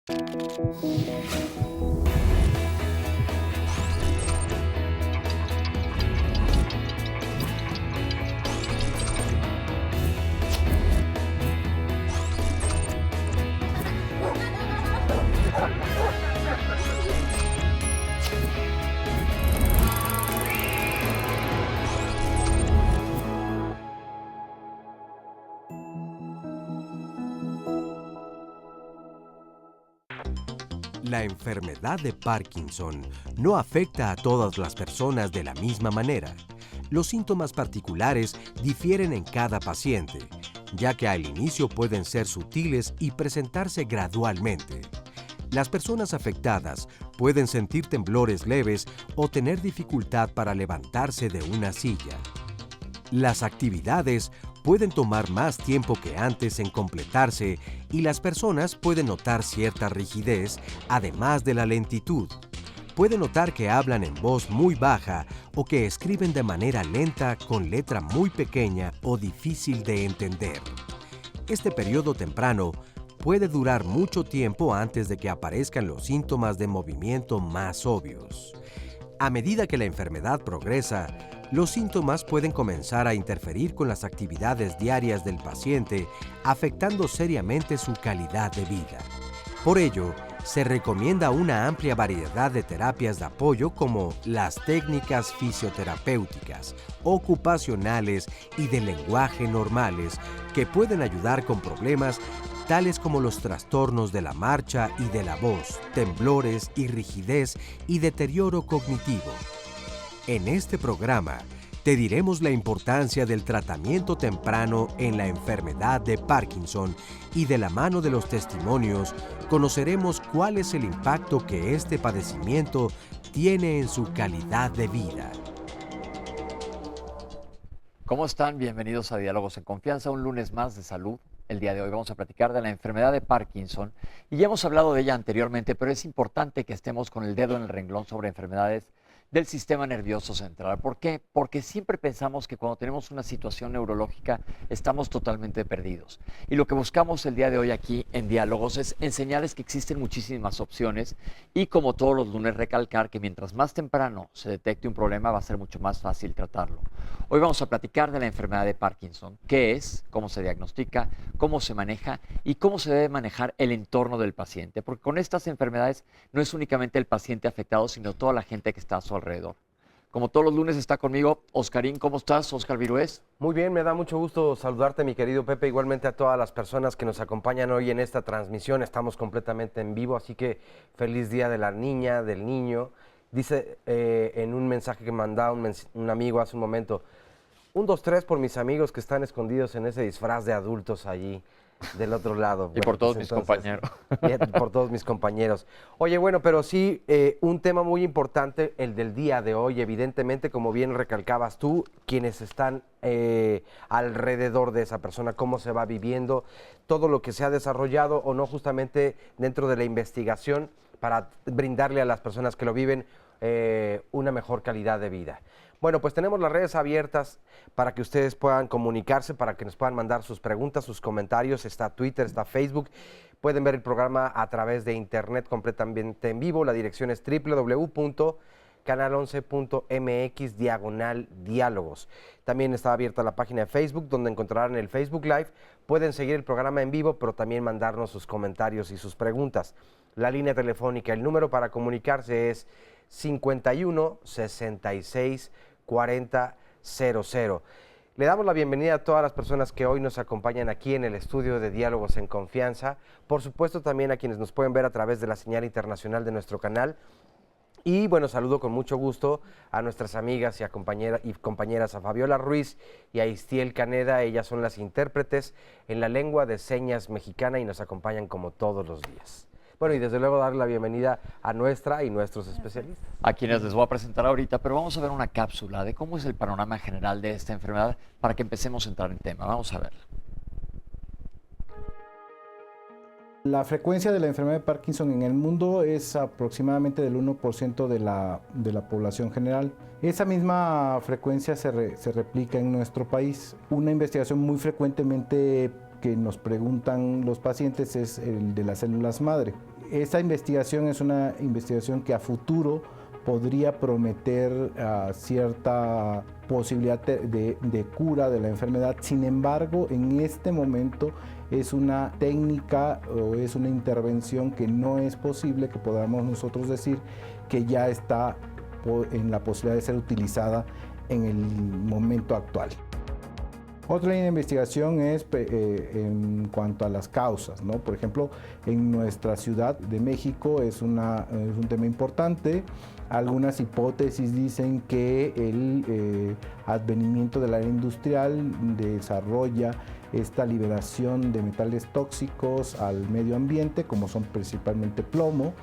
La enfermedad de Parkinson no afecta a todas las personas de la misma manera. Los síntomas particulares difieren en cada paciente, ya que al inicio pueden ser sutiles y presentarse gradualmente. Las personas afectadas pueden sentir temblores leves o tener dificultad para levantarse de una silla. Las actividades pueden tomar más tiempo que antes en completarse y las personas pueden notar cierta rigidez, además de la lentitud. Pueden notar que hablan en voz muy baja o que escriben de manera lenta con letra muy pequeña o difícil de entender. Este periodo temprano puede durar mucho tiempo antes de que aparezcan los síntomas de movimiento más obvios. A medida que la enfermedad progresa, los síntomas pueden comenzar a interferir con las actividades diarias del paciente, afectando seriamente su calidad de vida. Por ello, se recomienda una amplia variedad de terapias de apoyo como las técnicas fisioterapéuticas, ocupacionales y de lenguaje normales, que pueden ayudar con problemas tales como los trastornos de la marcha y de la voz, temblores y rigidez y deterioro cognitivo. En este programa, te diremos la importancia del tratamiento temprano en la enfermedad de Parkinson y de la mano de los testimonios, conoceremos cuál es el impacto que este padecimiento tiene en su calidad de vida. ¿Cómo están? Bienvenidos a Diálogos en Confianza, un lunes más de salud. El día de hoy vamos a platicar de la enfermedad de Parkinson y ya hemos hablado de ella anteriormente, pero es importante que estemos con el dedo en el renglón sobre enfermedades del sistema nervioso central. ¿Por qué? Porque siempre pensamos que cuando tenemos una situación neurológica estamos totalmente perdidos. Y lo que buscamos el día de hoy aquí en Diálogos es enseñarles que existen muchísimas opciones y, como todos los lunes, recalcar que mientras más temprano se detecte un problema va a ser mucho más fácil tratarlo. Hoy vamos a platicar de la enfermedad de Parkinson, qué es, cómo se diagnostica, cómo se maneja y cómo se debe manejar el entorno del paciente. Porque con estas enfermedades no es únicamente el paciente afectado, sino toda la gente que está a su alrededor. Como todos los lunes está conmigo Oscarín. ¿Cómo estás, Óscar Virués? Muy bien, me da mucho gusto saludarte, mi querido Pepe, igualmente a todas las personas que nos acompañan hoy en esta transmisión. Estamos completamente en vivo, así que feliz día de la niña, del niño. Dice en un mensaje que mandaba un amigo hace un momento, 1, 2, 3 por mis amigos que están escondidos en ese disfraz de adultos allí del otro lado. Y por todos mis compañeros. Y por todos mis compañeros. Oye, bueno, pero sí, un tema muy importante, el del día de hoy, evidentemente, como bien recalcabas tú, quienes están alrededor de esa persona, cómo se va viviendo, todo lo que se ha desarrollado o no justamente dentro de la investigación para brindarle a las personas que lo viven una mejor calidad de vida. Bueno, pues tenemos las redes abiertas para que ustedes puedan comunicarse, para que nos puedan mandar sus preguntas, sus comentarios. Está Twitter, está Facebook. Pueden ver el programa a través de internet completamente en vivo. La dirección es www.canal11.mx/diálogos. También está abierta la página de Facebook, donde encontrarán el Facebook Live. Pueden seguir el programa en vivo, pero también mandarnos sus comentarios y sus preguntas. La línea telefónica, el número para comunicarse es 51 66 40 00. Le damos la bienvenida a todas las personas que hoy nos acompañan aquí en el estudio de Diálogos en Confianza. Por supuesto, también a quienes nos pueden ver a través de la señal internacional de nuestro canal. Y bueno, saludo con mucho gusto a nuestras amigas y compañeras, a Fabiola Ruiz y a Istiel Caneda. Ellas son las intérpretes en la lengua de señas mexicana y nos acompañan como todos los días. Bueno, y desde luego darle la bienvenida a nuestra y nuestros especialistas. A quienes les voy a presentar ahorita, pero vamos a ver una cápsula de cómo es el panorama general de esta enfermedad para que empecemos a entrar en tema. Vamos a verla. La frecuencia de la enfermedad de Parkinson en el mundo es aproximadamente del 1% de la población general. Esa misma frecuencia se replica en nuestro país. Una investigación muy frecuentemente que nos preguntan los pacientes es el de las células madre. Esta investigación es una investigación que a futuro podría prometer cierta posibilidad de cura de la enfermedad. Sin embargo, en este momento es una técnica o es una intervención que no es posible que podamos nosotros decir que ya está en la posibilidad de ser utilizada en el momento actual. Otra línea de investigación es en cuanto a las causas, ¿no? Por ejemplo, en nuestra Ciudad de México es un tema importante. Algunas hipótesis dicen que el advenimiento de la era industrial desarrolla esta liberación de metales tóxicos al medio ambiente, como son principalmente plomo.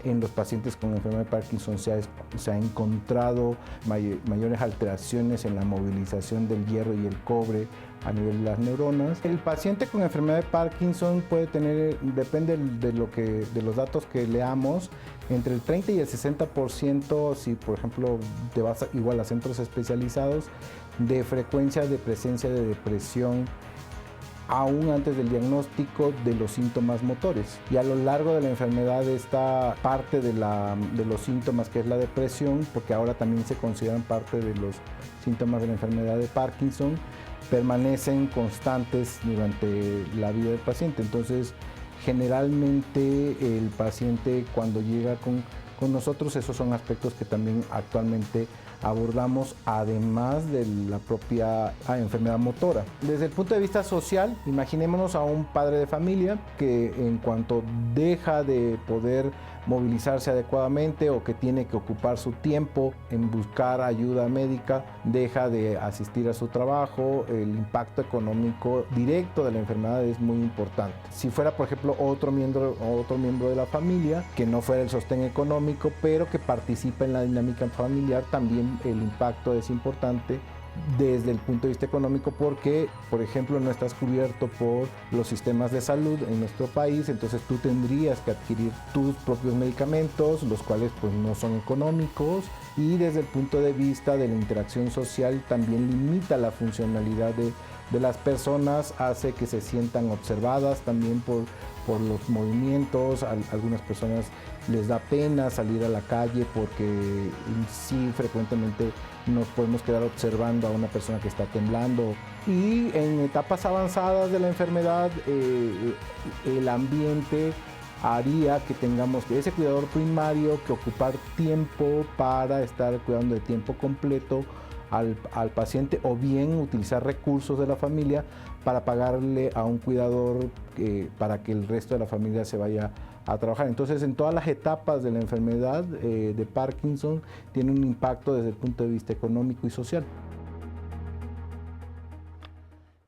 En los pacientes con enfermedad de Parkinson se ha encontrado mayores alteraciones en la movilización del hierro y el cobre a nivel de las neuronas. El paciente con enfermedad de Parkinson puede tener, depende de los datos que leamos, entre el 30 y el 60%, si por ejemplo te vas igual a centros especializados, de frecuencia de presencia de depresión aún antes del diagnóstico de los síntomas motores. Y a lo largo de la enfermedad esta parte de los síntomas, que es la depresión, porque ahora también se consideran parte de los síntomas de la enfermedad de Parkinson, permanecen constantes durante la vida del paciente. Entonces, generalmente el paciente cuando llega con nosotros, esos son aspectos que también actualmente abordamos, además de la propia enfermedad motora. Desde el punto de vista social, imaginémonos a un padre de familia que en cuanto deja de poder movilizarse adecuadamente o que tiene que ocupar su tiempo en buscar ayuda médica, deja de asistir a su trabajo, el impacto económico directo de la enfermedad es muy importante. Si fuera, por ejemplo, otro miembro de la familia que no fuera el sostén económico, pero que participa en la dinámica familiar, también el impacto es importante desde el punto de vista económico, porque, por ejemplo, no estás cubierto por los sistemas de salud en nuestro país, entonces tú tendrías que adquirir tus propios medicamentos, los cuales pues no son económicos, y desde el punto de vista de la interacción social también limita la funcionalidad de las personas, hace que se sientan observadas también por los movimientos. Algunas personas les da pena salir a la calle porque sí, frecuentemente nos podemos quedar observando a una persona que está temblando. Y en etapas avanzadas de la enfermedad, el ambiente haría que tengamos ese cuidador primario que ocupar tiempo para estar cuidando de tiempo completo al paciente, o bien utilizar recursos de la familia para pagarle a un cuidador para que el resto de la familia se vaya a trabajar. Entonces, en todas las etapas de la enfermedad de Parkinson tiene un impacto desde el punto de vista económico y social.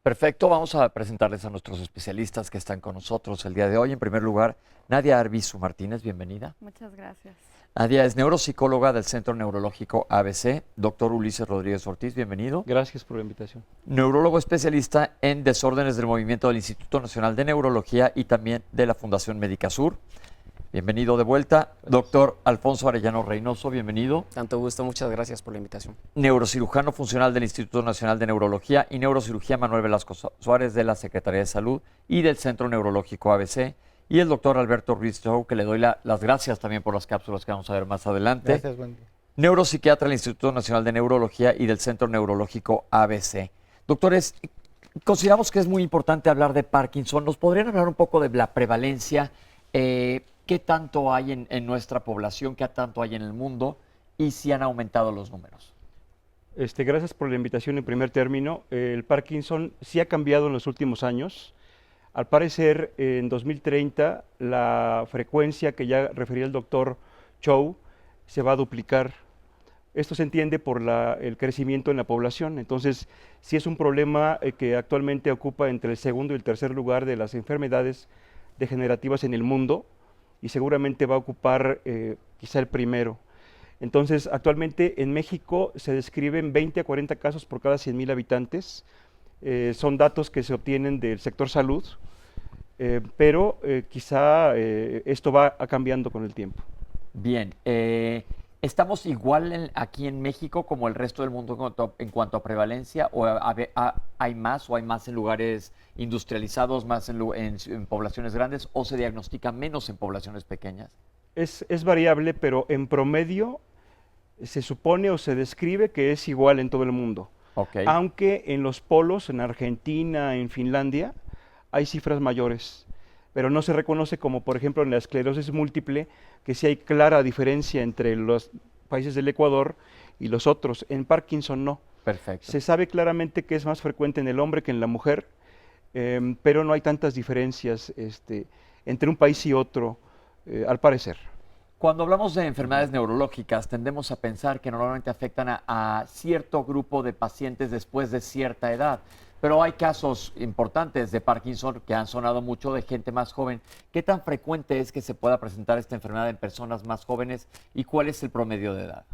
Perfecto, vamos a presentarles a nuestros especialistas que están con nosotros el día de hoy. En primer lugar, Nadia Arbizu Martínez, bienvenida. Muchas gracias. Nadia es neuropsicóloga del Centro Neurológico ABC. Doctor Ulises Rodríguez Ortiz, bienvenido. Gracias por la invitación. Neurólogo especialista en desórdenes del movimiento del Instituto Nacional de Neurología y también de la Fundación Médica Sur. Bienvenido de vuelta. Gracias. Doctor Alfonso Arellano Reynoso, bienvenido. Tanto gusto, muchas gracias por la invitación. Neurocirujano funcional del Instituto Nacional de Neurología y Neurocirugía Manuel Velasco Suárez de la Secretaría de Salud y del Centro Neurológico ABC. Y el doctor Alberto Ruiz Chow, que le doy las gracias también por las cápsulas que vamos a ver más adelante. Gracias, buen día. Neuropsiquiatra del Instituto Nacional de Neurología y del Centro Neurológico ABC. Doctores, consideramos que es muy importante hablar de Parkinson. ¿Nos podrían hablar un poco de la prevalencia? ¿Qué tanto hay en nuestra población? ¿Qué tanto hay en el mundo? Y si han aumentado los números. Gracias por la invitación en primer término. El Parkinson sí ha cambiado en los últimos años. Al parecer, en 2030, la frecuencia que ya refería el doctor Chow se va a duplicar. Esto se entiende por el crecimiento en la población. Entonces, sí es un problema que actualmente ocupa entre el segundo y el tercer lugar de las enfermedades degenerativas en el mundo, y seguramente va a ocupar quizá el primero. Entonces, actualmente en México se describen 20 a 40 casos por cada 100,000 habitantes. Son datos que se obtienen del sector salud, pero quizá esto va cambiando con el tiempo. Bien, ¿Estamos igual aquí en México como el resto del mundo en cuanto a prevalencia? ¿O hay más en lugares industrializados, más en poblaciones grandes, o se diagnostica menos en poblaciones pequeñas? Es variable, pero en promedio se supone o se describe que es igual en todo el mundo. Okay. Aunque en los polos, en Argentina, en Finlandia, hay cifras mayores, pero no se reconoce como, por ejemplo, en la esclerosis múltiple, que sí hay clara diferencia entre los países del Ecuador y los otros. En Parkinson no. Perfecto. Se sabe claramente que es más frecuente en el hombre que en la mujer, pero no hay tantas diferencias entre un país y otro, al parecer. Cuando hablamos de enfermedades neurológicas, tendemos a pensar que normalmente afectan a cierto grupo de pacientes después de cierta edad. Pero hay casos importantes de Parkinson que han sonado mucho de gente más joven. ¿Qué tan frecuente es que se pueda presentar esta enfermedad en personas más jóvenes y cuál es el promedio de edad?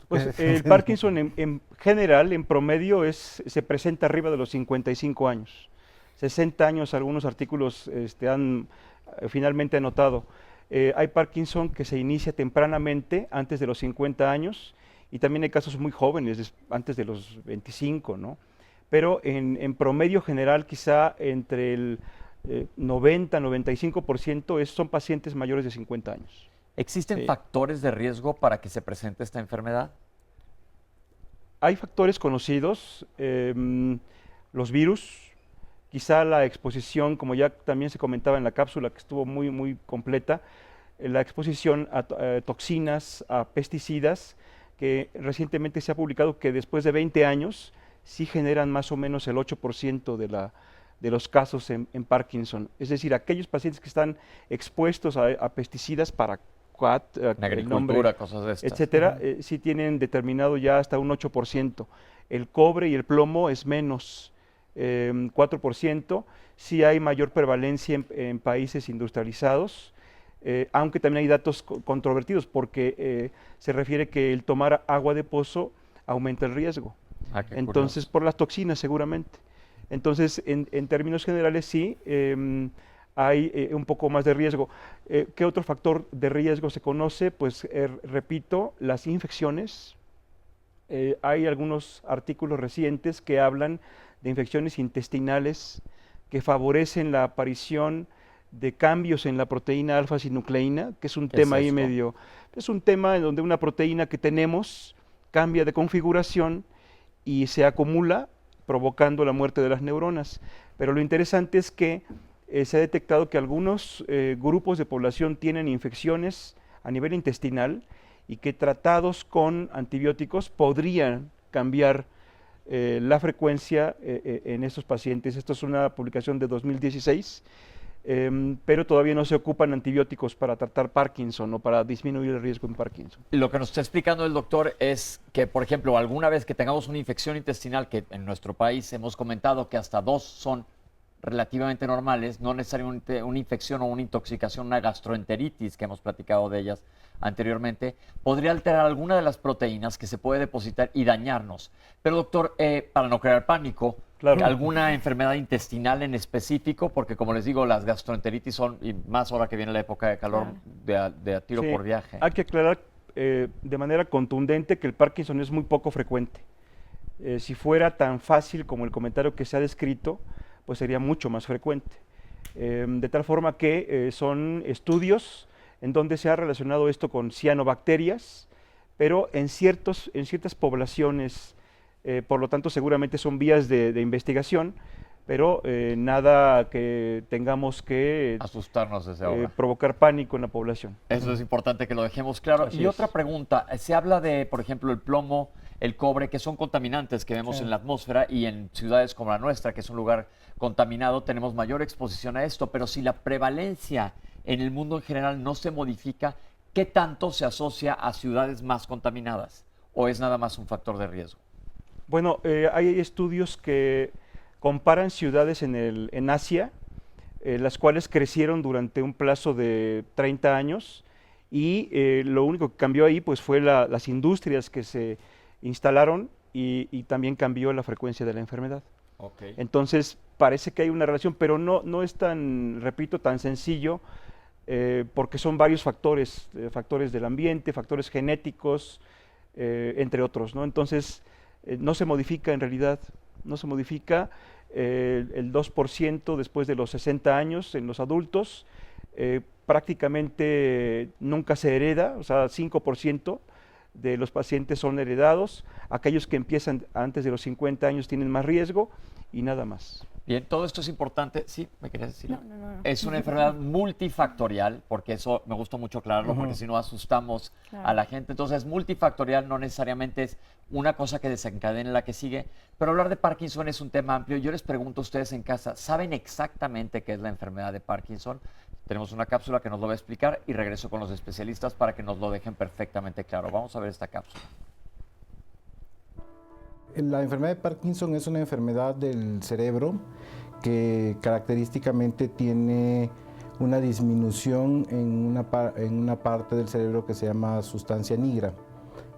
Pues el Parkinson en general, en promedio, se presenta arriba de los 55 años. 60 años, algunos artículos han finalmente anotado. Hay Parkinson que se inicia tempranamente, antes de los 50 años, y también hay casos muy jóvenes, antes de los 25, ¿no? Pero en promedio general, quizá entre el 90-95% son pacientes mayores de 50 años. ¿Existen factores de riesgo para que se presente esta enfermedad? Hay factores conocidos, los virus, quizá la exposición, como ya también se comentaba en la cápsula, que estuvo muy, muy completa, la exposición a toxinas, a pesticidas, que recientemente se ha publicado que después de 20 años sí generan más o menos el 8% de los casos en Parkinson. Es decir, aquellos pacientes que están expuestos a pesticidas para en agricultura, cosas de estas, etcétera, sí tienen determinado ya hasta un 8%. El cobre y el plomo es menos, 4%. Sí hay mayor prevalencia en países industrializados, aunque también hay datos controvertidos, porque se refiere que el tomar agua de pozo aumenta el riesgo. Entonces, por las toxinas seguramente. Entonces, en términos generales sí, hay un poco más de riesgo. ¿Qué otro factor de riesgo se conoce? Pues repito, las infecciones. Hay algunos artículos recientes que hablan de infecciones intestinales que favorecen la aparición de cambios en la proteína alfa-sinucleína, que es un tema ahí medio, es un tema en donde una proteína que tenemos cambia de configuración y se acumula, provocando la muerte de las neuronas. Pero lo interesante es que se ha detectado que algunos grupos de población tienen infecciones a nivel intestinal y que tratados con antibióticos podrían cambiar la frecuencia en estos pacientes. Esto es una publicación de 2016, pero todavía no se ocupan antibióticos para tratar Parkinson o para disminuir el riesgo en Parkinson. Lo que nos está explicando el doctor es que, por ejemplo, alguna vez que tengamos una infección intestinal, que en nuestro país hemos comentado que hasta 2 son relativamente normales, no necesariamente una infección o una intoxicación, una gastroenteritis, que hemos platicado de ellas anteriormente, podría alterar alguna de las proteínas que se puede depositar y dañarnos. Pero doctor, para no crear pánico, claro, ¿alguna enfermedad intestinal en específico? Porque como les digo, las gastroenteritis son, y más ahora que viene la época de calor, de a tiro por viaje. Hay que aclarar de manera contundente que el Parkinson es muy poco frecuente. Si fuera tan fácil como el comentario que se ha descrito, pues sería mucho más frecuente. De tal forma que son estudios en donde se ha relacionado esto con cianobacterias, pero en ciertas poblaciones, por lo tanto seguramente son vías de investigación, pero nada que tengamos que asustarnos desde ahora, provocar pánico en la población. Eso es importante que lo dejemos claro. Así y es. Otra pregunta, se habla de, por ejemplo, el plomo, el cobre, que son contaminantes que vemos en la atmósfera, y en ciudades como la nuestra, que es un lugar contaminado, tenemos mayor exposición a esto, pero si la prevalencia en el mundo en general no se modifica, ¿qué tanto se asocia a ciudades más contaminadas? ¿O es nada más un factor de riesgo? Bueno, hay estudios que comparan ciudades en Asia, las cuales crecieron durante un plazo de 30 años, y lo único que cambió ahí pues fue las industrias que se instalaron, y también cambió la frecuencia de la enfermedad. Okay. Entonces parece que hay una relación, pero no es tan, repito, tan sencillo porque son varios factores, factores del ambiente, factores genéticos, entre otros, ¿no? Entonces, no se modifica en realidad, no se modifica el 2% después de los 60 años en los adultos, prácticamente nunca se hereda, o sea, 5% de los pacientes son heredados, aquellos que empiezan antes de los 50 años tienen más riesgo y nada más. Bien, todo esto es importante. Sí, ¿me querías decir? No. Es una enfermedad multifactorial, porque eso me gustó mucho aclararlo, porque si no asustamos a la gente. Entonces, multifactorial no necesariamente es una cosa que desencadene la que sigue, pero hablar de Parkinson es un tema amplio. Yo les pregunto a ustedes en casa, ¿saben exactamente qué es la enfermedad de Parkinson? Tenemos una cápsula que nos lo va a explicar y regreso con los especialistas para que nos lo dejen perfectamente claro. Vamos a ver esta cápsula. La enfermedad de Parkinson es una enfermedad del cerebro que característicamente tiene una disminución en una parte del cerebro que se llama sustancia nigra,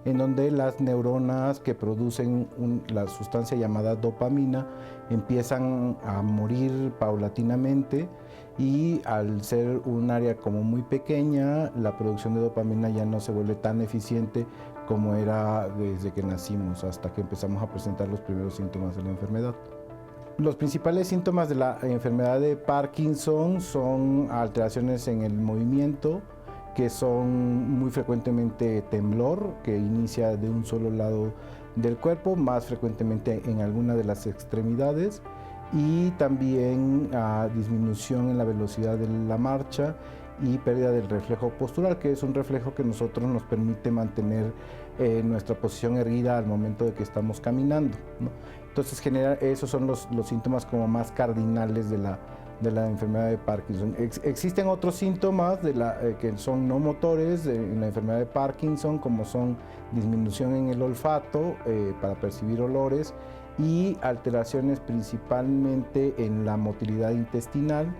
en donde las neuronas que producen la sustancia llamada dopamina empiezan a morir paulatinamente, y al ser un área como muy pequeña, la producción de dopamina ya no se vuelve tan eficiente como era desde que nacimos hasta que empezamos a presentar los primeros síntomas de la enfermedad. Los principales síntomas de la enfermedad de Parkinson son alteraciones en el movimiento, que son muy frecuentemente temblor, que inicia de un solo lado del cuerpo, más frecuentemente en alguna de las extremidades, y también disminución en la velocidad de la marcha y pérdida del reflejo postural, que es un reflejo que nosotros nos permite mantener nuestra posición erguida al momento de que estamos caminando, ¿no? Entonces, esos son los síntomas como más cardinales de la enfermedad de Parkinson. Existen otros síntomas que son no motores en la enfermedad de Parkinson, como son disminución en el olfato para percibir olores, y alteraciones principalmente en la motilidad intestinal,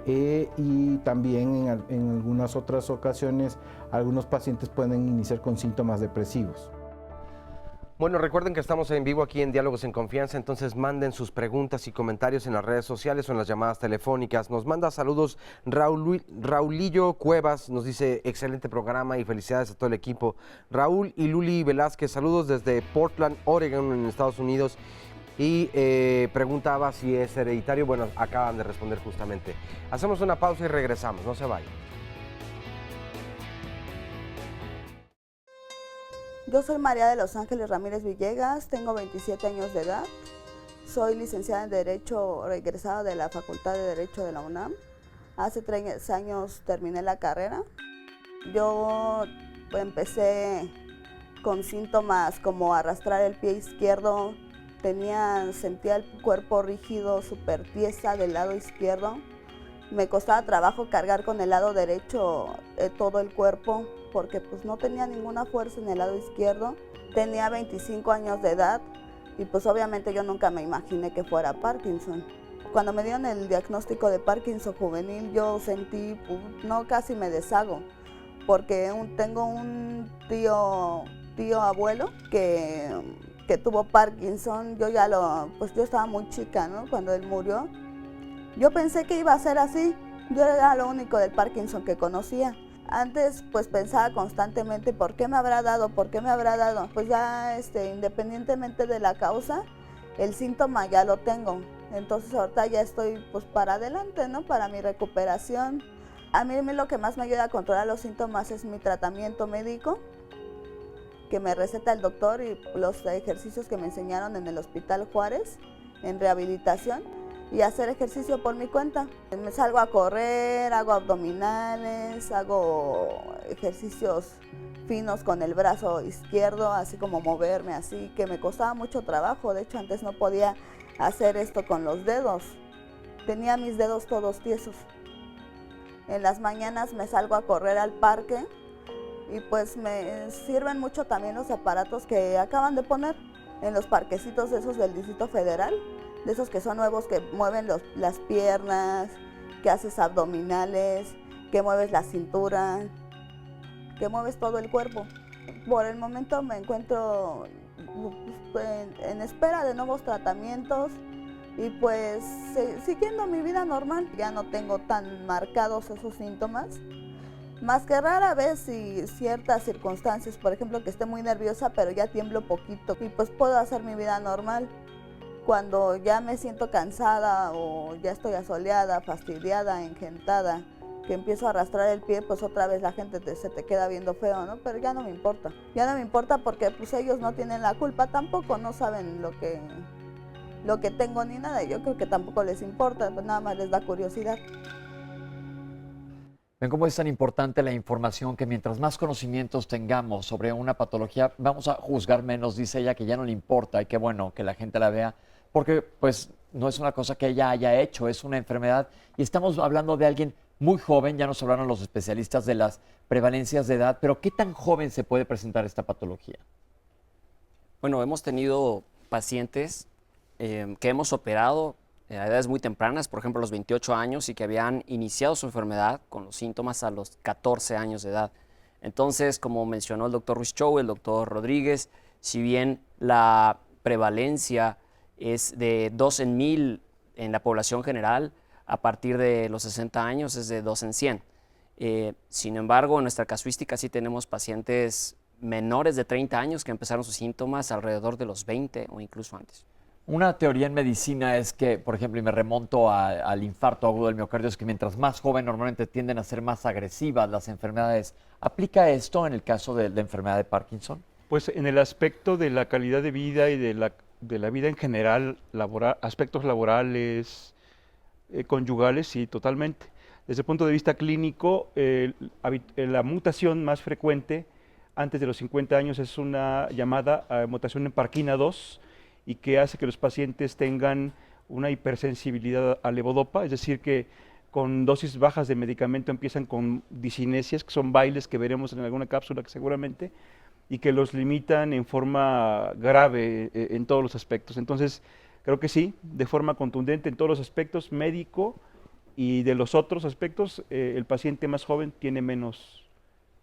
y también en algunas otras ocasiones algunos pacientes pueden iniciar con síntomas depresivos. Bueno, recuerden que estamos en vivo aquí en Diálogos en Confianza, entonces manden sus preguntas y comentarios en las redes sociales o en las llamadas telefónicas. Nos manda saludos Raulillo Cuevas, nos dice excelente programa y felicidades a todo el equipo. Raúl y Luli Velázquez, saludos desde Portland, Oregon, en Estados Unidos. Y preguntaba si es hereditario. Bueno, acaban de responder justamente. Hacemos una pausa y regresamos, no se vayan. Yo soy María de Los Ángeles Ramírez Villegas, tengo 27 años de edad, soy licenciada en Derecho, egresada de la Facultad de Derecho de la UNAM. Hace 3 años terminé la carrera. Yo empecé con síntomas como arrastrar el pie izquierdo, sentía el cuerpo rígido, súper tiesa del lado izquierdo. Me costaba trabajo cargar con el lado derecho todo el cuerpo porque pues no tenía ninguna fuerza en el lado izquierdo. Tenía 25 años de edad y pues obviamente yo nunca me imaginé que fuera Parkinson. Cuando me dieron el diagnóstico de Parkinson juvenil, yo sentí, pues, no, casi me deshago, porque tengo un tío abuelo que tuvo Parkinson. Yo yo estaba muy chica, ¿no? Cuando él murió. Yo pensé que iba a ser así. Yo era lo único del Parkinson que conocía. Antes pues pensaba constantemente, ¿por qué me habrá dado? ¿Por qué me habrá dado? Pues ya independientemente de la causa, el síntoma ya lo tengo. Entonces ahorita ya estoy pues para adelante, ¿no? Para mi recuperación. A mí lo que más me ayuda a controlar los síntomas es mi tratamiento médico, que me receta el doctor, y los ejercicios que me enseñaron en el Hospital Juárez, en rehabilitación, y hacer ejercicio por mi cuenta. Me salgo a correr, hago abdominales, hago ejercicios finos con el brazo izquierdo, así como moverme así, que me costaba mucho trabajo. De hecho, antes no podía hacer esto con los dedos. Tenía mis dedos todos tiesos. En las mañanas me salgo a correr al parque, y pues me sirven mucho también los aparatos que acaban de poner en los parquecitos esos del Distrito Federal, de esos que son nuevos, que mueven las piernas, que haces abdominales, que mueves la cintura, que mueves todo el cuerpo. Por el momento me encuentro en espera de nuevos tratamientos, Y pues siguiendo mi vida normal, ya no tengo tan marcados esos síntomas. Más que rara vez si ciertas circunstancias, por ejemplo que esté muy nerviosa pero ya tiemblo poquito y pues puedo hacer mi vida normal. Cuando ya me siento cansada o ya estoy asoleada, fastidiada, engentada, que empiezo a arrastrar el pie, pues otra vez la gente se te queda viendo feo, ¿no? Pero ya no me importa. Ya no me importa porque pues ellos no tienen la culpa tampoco, no saben lo que tengo ni nada. Yo creo que tampoco les importa, pues nada más les da curiosidad. Ven cómo es tan importante la información, que mientras más conocimientos tengamos sobre una patología, vamos a juzgar menos, dice ella, que ya no le importa y qué bueno que la gente la vea, porque pues no es una cosa que ella haya hecho, es una enfermedad y estamos hablando de alguien muy joven, ya nos hablaron los especialistas de las prevalencias de edad, pero ¿qué tan joven se puede presentar esta patología? Bueno, hemos tenido pacientes que hemos operado a edades muy tempranas, por ejemplo, a los 28 años, y que habían iniciado su enfermedad con los síntomas a los 14 años de edad. Entonces, como mencionó el doctor Ruiz Chow, el doctor Rodríguez, si bien la prevalencia es de 2 en 1000 en la población general, a partir de los 60 años es de 2 en 100. Sin embargo, en nuestra casuística sí tenemos pacientes menores de 30 años que empezaron sus síntomas alrededor de los 20 o incluso antes. Una teoría en medicina es que, por ejemplo, y me remonto al infarto agudo del miocardio, es que mientras más joven normalmente tienden a ser más agresivas las enfermedades. ¿Aplica esto en el caso de la enfermedad de Parkinson? Pues en el aspecto de la calidad de vida y de la vida en general, aspectos laborales, conyugales, sí, totalmente. Desde el punto de vista clínico, la mutación más frecuente antes de los 50 años es una llamada mutación en Parkina 2, y que hace que los pacientes tengan una hipersensibilidad al levodopa, es decir, que con dosis bajas de medicamento empiezan con discinesias, que son bailes que veremos en alguna cápsula seguramente, y que los limitan en forma grave en todos los aspectos. Entonces, creo que sí, de forma contundente en todos los aspectos, médico, y de los otros aspectos, el paciente más joven tiene menos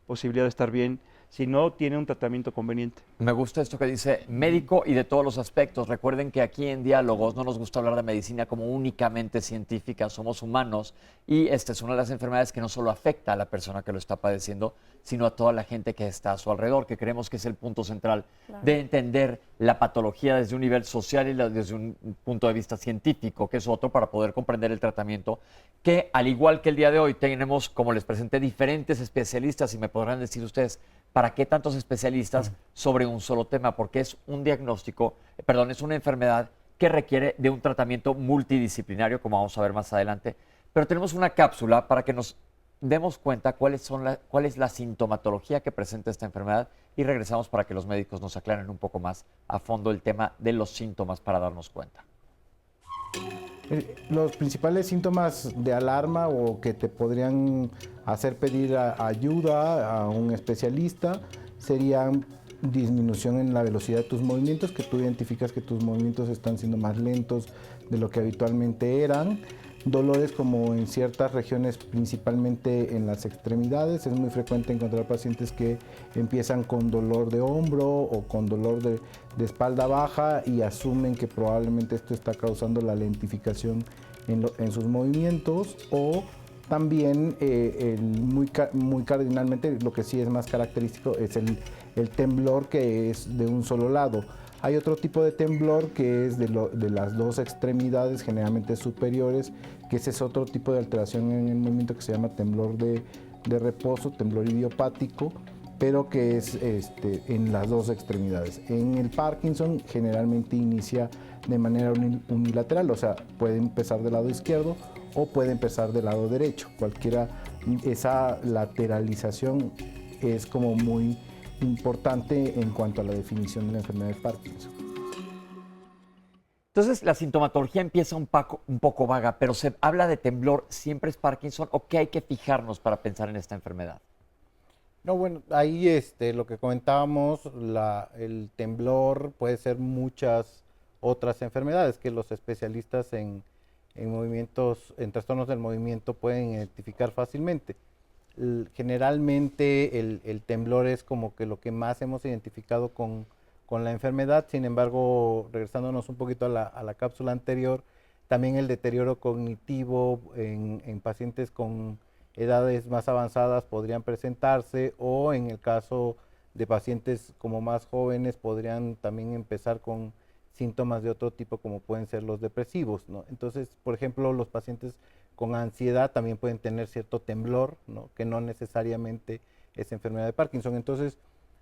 posibilidad de estar bien si no tiene un tratamiento conveniente. Me gusta esto que dice médico y de todos los aspectos. Recuerden que aquí en Diálogos no nos gusta hablar de medicina como únicamente científica, somos humanos y esta es una de las enfermedades que no solo afecta a la persona que lo está padeciendo, sino a toda la gente que está a su alrededor, que creemos que es el punto central de entender la patología desde un nivel social y desde un punto de vista científico, que es otro, para poder comprender el tratamiento, que al igual que el día de hoy tenemos, como les presenté, diferentes especialistas y me podrán decir ustedes, ¿para qué tantos especialistas sobre un solo tema? Porque es un diagnóstico, es una enfermedad que requiere de un tratamiento multidisciplinario, como vamos a ver más adelante. Pero tenemos una cápsula para que nos demos cuenta cuál es la sintomatología que presenta esta enfermedad y regresamos para que los médicos nos aclaren un poco más a fondo el tema de los síntomas para darnos cuenta. Los principales síntomas de alarma o que te podrían hacer pedir ayuda a un especialista serían disminución en la velocidad de tus movimientos, que tú identificas que tus movimientos están siendo más lentos de lo que habitualmente eran. Dolores como en ciertas regiones, principalmente en las extremidades. Es muy frecuente encontrar pacientes que empiezan con dolor de hombro o con dolor de espalda baja y asumen que probablemente esto está causando la lentificación en sus movimientos, o también muy cardinalmente, lo que sí es más característico es el temblor, que es de un solo lado. Hay otro tipo de temblor que es de las dos extremidades, generalmente superiores, que ese es otro tipo de alteración en el movimiento que se llama temblor de reposo, temblor idiopático, pero que es en las dos extremidades. En el Parkinson generalmente inicia de manera unilateral, o sea, puede empezar del lado izquierdo o puede empezar del lado derecho. Esa lateralización es como muy importante en cuanto a la definición de la enfermedad de Parkinson. Entonces, la sintomatología empieza un poco vaga, pero se habla de temblor. ¿Siempre es Parkinson o qué hay que fijarnos para pensar en esta enfermedad? No, bueno, ahí lo que comentábamos, el temblor puede ser muchas otras enfermedades que los especialistas en trastornos del movimiento pueden identificar fácilmente. Generalmente el temblor es como que lo que más hemos identificado con la enfermedad. Sin embargo, regresándonos un poquito a la cápsula anterior, También el deterioro cognitivo en pacientes con edades más avanzadas podrían presentarse, o en el caso de pacientes como más jóvenes podrían también empezar con síntomas de otro tipo, como pueden ser los depresivos, ¿no? Entonces, por ejemplo, los pacientes con ansiedad también pueden tener cierto temblor, ¿no? Que no necesariamente es enfermedad de Parkinson. Entonces,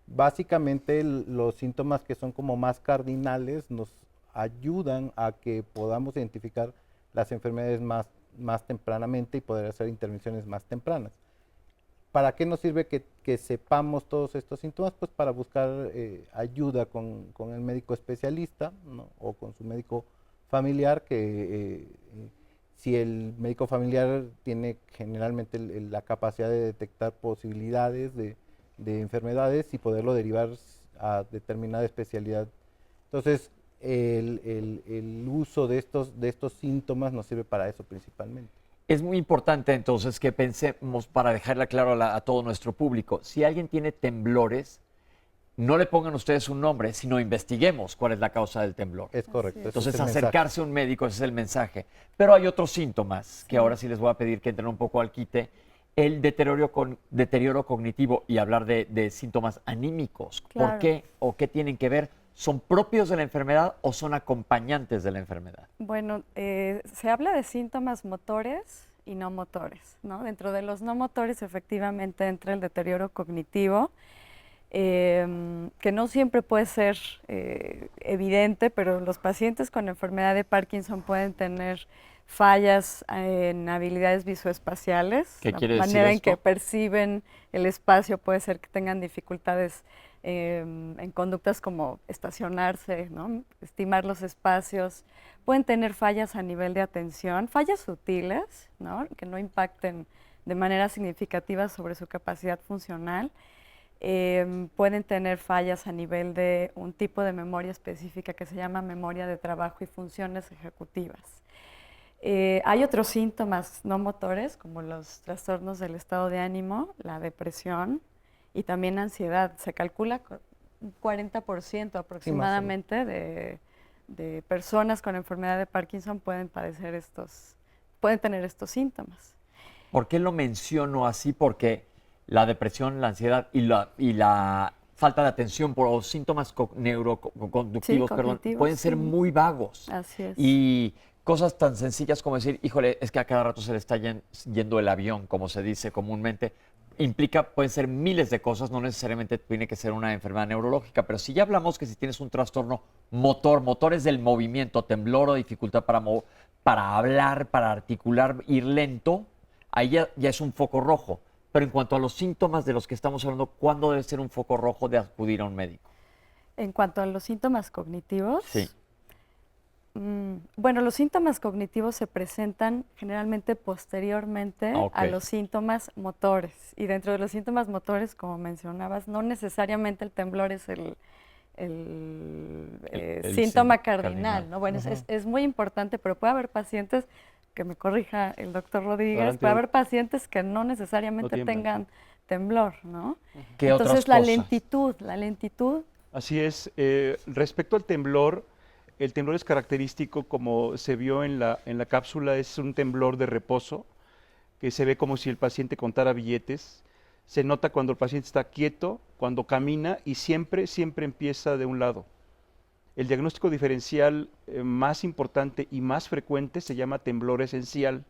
básicamente los síntomas que son como más cardinales nos ayudan a que podamos identificar las enfermedades más tempranamente y poder hacer intervenciones más tempranas. ¿Para qué nos sirve que sepamos todos estos síntomas? Pues para buscar ayuda con el médico especialista, ¿no? O con su médico familiar, que si el médico familiar tiene generalmente la capacidad de detectar posibilidades de enfermedades y poderlo derivar a determinada especialidad. Entonces, el uso de estos síntomas nos sirve para eso principalmente. Es muy importante entonces que pensemos, para dejarla claro a todo nuestro público, si alguien tiene temblores, no le pongan ustedes un nombre, sino investiguemos cuál es la causa del temblor. Es correcto. Así es. Entonces, ese es el acercarse a un médico, ese es el mensaje. Pero hay otros síntomas que ahora sí les voy a pedir que entren un poco al quite. El deterioro cognitivo y hablar de síntomas anímicos. ¿Por Claro. qué o qué tienen que ver? ¿Son propios de la enfermedad o son acompañantes de la enfermedad? Bueno, se habla de síntomas motores y no motores, ¿no? Dentro de los no motores efectivamente entra el deterioro cognitivo, que no siempre puede ser evidente, pero los pacientes con enfermedad de Parkinson pueden tener fallas en habilidades visoespaciales. ¿Qué quiere La decir manera en esto? que perciben el espacio puede ser que tengan dificultades en conductas como estacionarse, ¿no? Estimar los espacios. Pueden tener fallas a nivel de atención, fallas sutiles, ¿no? Que no impacten de manera significativa sobre su capacidad funcional. Pueden tener fallas a nivel de un tipo de memoria específica que se llama memoria de trabajo y funciones ejecutivas. Hay otros síntomas no motores, como los trastornos del estado de ánimo, la depresión y también ansiedad. Se calcula un 40% aproximadamente de personas con enfermedad de Parkinson pueden tener estos síntomas. ¿Por qué lo menciono así? Porque la depresión, la ansiedad y la falta de atención o síntomas neuroconductivos, Sí, perdón, cognitivos, pueden ser sí. muy vagos. Así es. Y cosas tan sencillas como decir, híjole, es que a cada rato se le está yendo el avión, como se dice comúnmente. Pueden ser miles de cosas, no necesariamente tiene que ser una enfermedad neurológica, pero si ya hablamos que si tienes un trastorno motores del movimiento, temblor o dificultad para hablar, para articular, ir lento, ahí ya es un foco rojo. Pero en cuanto a los síntomas de los que estamos hablando, ¿cuándo debe ser un foco rojo de acudir a un médico? En cuanto a los síntomas cognitivos, Sí. Bueno, los síntomas cognitivos se presentan generalmente posteriormente Ok. a los síntomas motores. Y dentro de los síntomas motores, como mencionabas, no necesariamente el temblor es el el síntoma síntoma cardinal, cardinal. ¿no? Bueno, es muy importante, pero puede haber pacientes, que me corrija el doctor Rodríguez, Adelante, puede haber doctor. pacientes que no necesariamente tiemblan. tengan temblor, ¿no? ¿Qué otras Entonces la cosas? lentitud, Así es. Respecto al temblor, el temblor es característico, como se vio en la cápsula, es un temblor de reposo, que se ve como si el paciente contara billetes. Se nota cuando el paciente está quieto, cuando camina, y siempre empieza de un lado. El diagnóstico diferencial más importante y más frecuente se llama temblor esencial,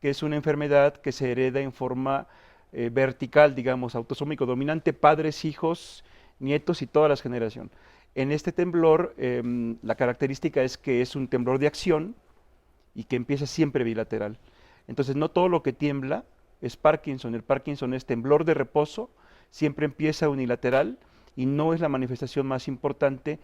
que es una enfermedad que se hereda en forma vertical, digamos, autosómico dominante, padres, hijos, nietos y todas las generaciones. En este temblor, la característica es que es un temblor de acción y que empieza siempre bilateral. Entonces, no todo lo que tiembla es Parkinson. El Parkinson es temblor de reposo, siempre empieza unilateral y no es la manifestación más importante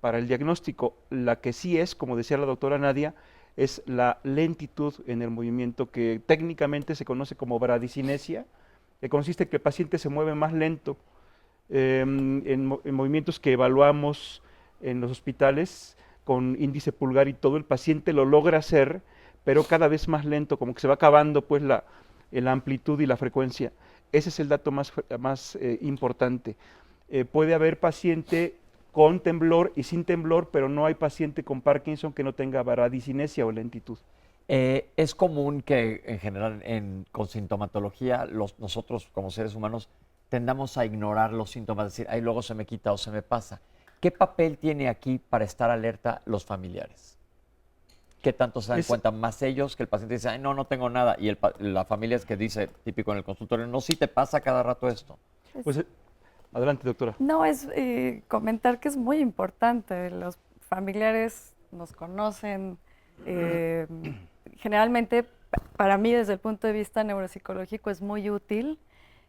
para el diagnóstico. La que sí es, como decía la doctora Nadia, es la lentitud en el movimiento, que técnicamente se conoce como bradicinesia, que consiste en que el paciente se mueve más lento. En movimientos que evaluamos en los hospitales con índice pulgar y todo, el paciente lo logra hacer, pero cada vez más lento, como que se va acabando pues la amplitud y la frecuencia. Ese es el dato más importante. Puede haber paciente con temblor y sin temblor, pero no hay paciente con Parkinson que no tenga bradicinesia o lentitud. Es común que en general con sintomatología nosotros como seres humanos tendamos a ignorar los síntomas, decir, ay, luego se me quita o se me pasa. ¿Qué papel tiene aquí para estar alerta los familiares? ¿Qué tanto se dan cuenta más ellos que el paciente dice, ay, no tengo nada? Y la familia es que dice, típico en el consultorio, no, sí te pasa cada rato esto. Pues, adelante, doctora. No, es comentar que es muy importante. Los familiares nos conocen. Generalmente, para mí, desde el punto de vista neuropsicológico, es muy útil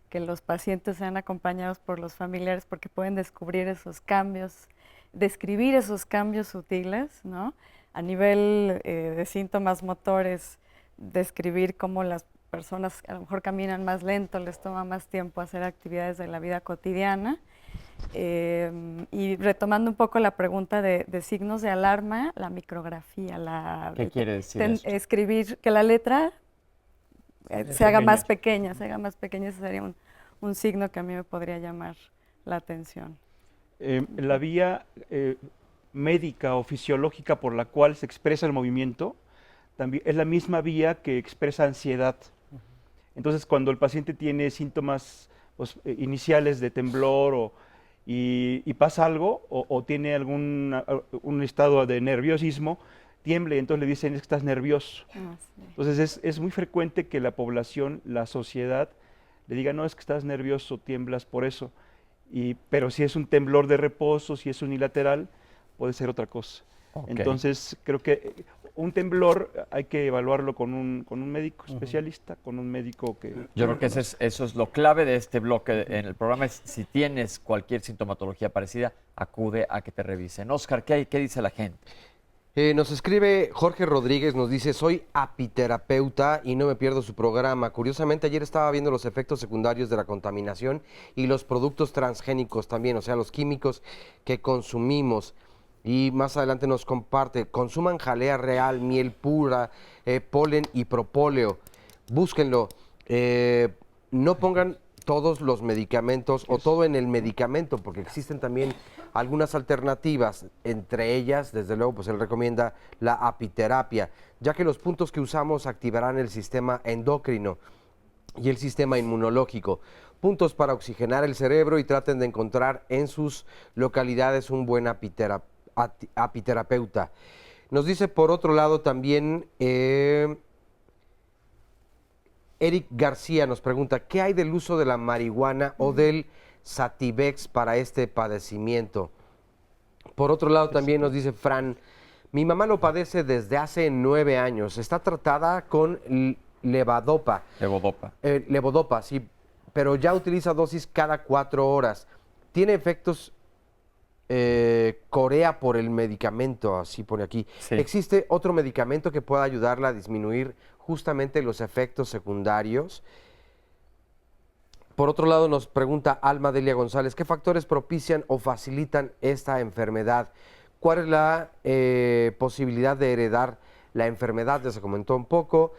que los pacientes sean acompañados por los familiares porque pueden descubrir esos cambios, describir esos cambios sutiles, ¿no? A nivel de síntomas motores, describir cómo las personas a lo mejor caminan más lento, les toma más tiempo hacer actividades de la vida cotidiana. Y retomando un poco la pregunta de signos de alarma, la micrografía. ¿Qué quiere decir eso? Escribir que la letra se haga más pequeña, ese sería un signo que a mí me podría llamar la atención. La vía médica o fisiológica por la cual se expresa el movimiento también es la misma vía que expresa ansiedad. Entonces, cuando el paciente tiene síntomas iniciales de temblor y pasa algo o tiene un estado de nerviosismo, tiemble, y entonces le dicen es que estás nervioso. Sí. Entonces es muy frecuente que la población, la sociedad, le diga, no, es que estás nervioso, tiemblas por eso. Pero si es un temblor de reposo, si es unilateral, puede ser otra cosa. Okay. Entonces creo que un temblor hay que evaluarlo con un médico especialista, con un médico que... Yo creo que eso es lo clave de este bloque en el programa, es si tienes cualquier sintomatología parecida, acude a que te revisen. Oscar, ¿qué dice la gente? Nos escribe Jorge Rodríguez, nos dice, soy apiterapeuta y no me pierdo su programa. Curiosamente, ayer estaba viendo los efectos secundarios de la contaminación y los productos transgénicos también, o sea, los químicos que consumimos. Y más adelante nos comparte, consuman jalea real, miel pura, polen y propóleo. Búsquenlo. No pongan todos los medicamentos o todo en el medicamento, porque existen también algunas alternativas, entre ellas, desde luego, pues él recomienda la apiterapia, ya que los puntos que usamos activarán el sistema endocrino y el sistema inmunológico. Puntos para oxigenar el cerebro y traten de encontrar en sus localidades un buen apiterapeuta. Nos dice por otro lado también Eric García nos pregunta, ¿qué hay del uso de la marihuana o del Sativex para este padecimiento? Por otro lado también nos dice Fran, mi mamá lo padece desde hace 9 años, está tratada con levodopa. Levodopa, sí, pero ya utiliza dosis cada 4 horas. Tiene efectos corea por el medicamento, así pone aquí. Sí. ¿Existe otro medicamento que pueda ayudarla a disminuir justamente los efectos secundarios? Por otro lado nos pregunta Alma Delia González, ¿qué factores propician o facilitan esta enfermedad? ¿Cuál es la posibilidad de heredar la enfermedad? Ya se comentó un poco.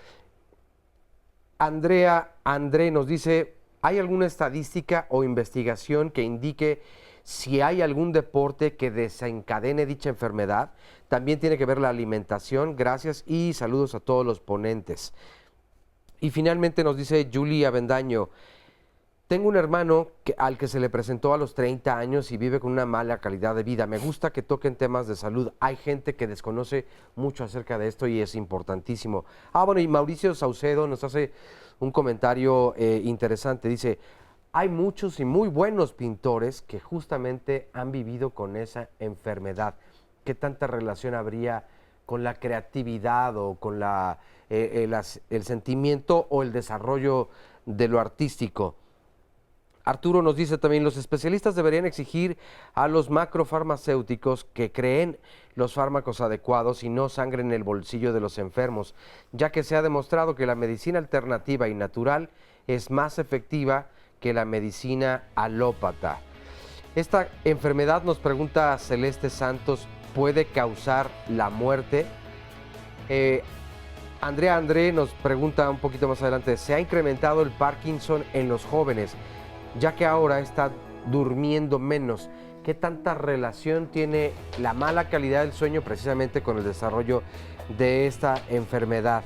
André nos dice, ¿hay alguna estadística o investigación que indique si hay algún deporte que desencadene dicha enfermedad? También tiene que ver la alimentación. Gracias y saludos a todos los ponentes. Y finalmente nos dice Julie Avendaño, tengo un hermano al que se le presentó a los 30 años y vive con una mala calidad de vida. Me gusta que toquen temas de salud. Hay gente que desconoce mucho acerca de esto y es importantísimo. Bueno, y Mauricio Saucedo nos hace un comentario interesante. Dice, hay muchos y muy buenos pintores que justamente han vivido con esa enfermedad. ¿Qué tanta relación habría con la creatividad o con el sentimiento o el desarrollo de lo artístico? Arturo nos dice también, los especialistas deberían exigir a los macrofarmacéuticos que creen los fármacos adecuados y no sangren el bolsillo de los enfermos, ya que se ha demostrado que la medicina alternativa y natural es más efectiva que la medicina alópata. Esta enfermedad, nos pregunta Celeste Santos, ¿puede causar la muerte? André nos pregunta un poquito más adelante, ¿se ha incrementado el Parkinson en los jóvenes, ya que ahora está durmiendo menos? ¿qué tanta relación tiene la mala calidad del sueño precisamente con el desarrollo de esta enfermedad?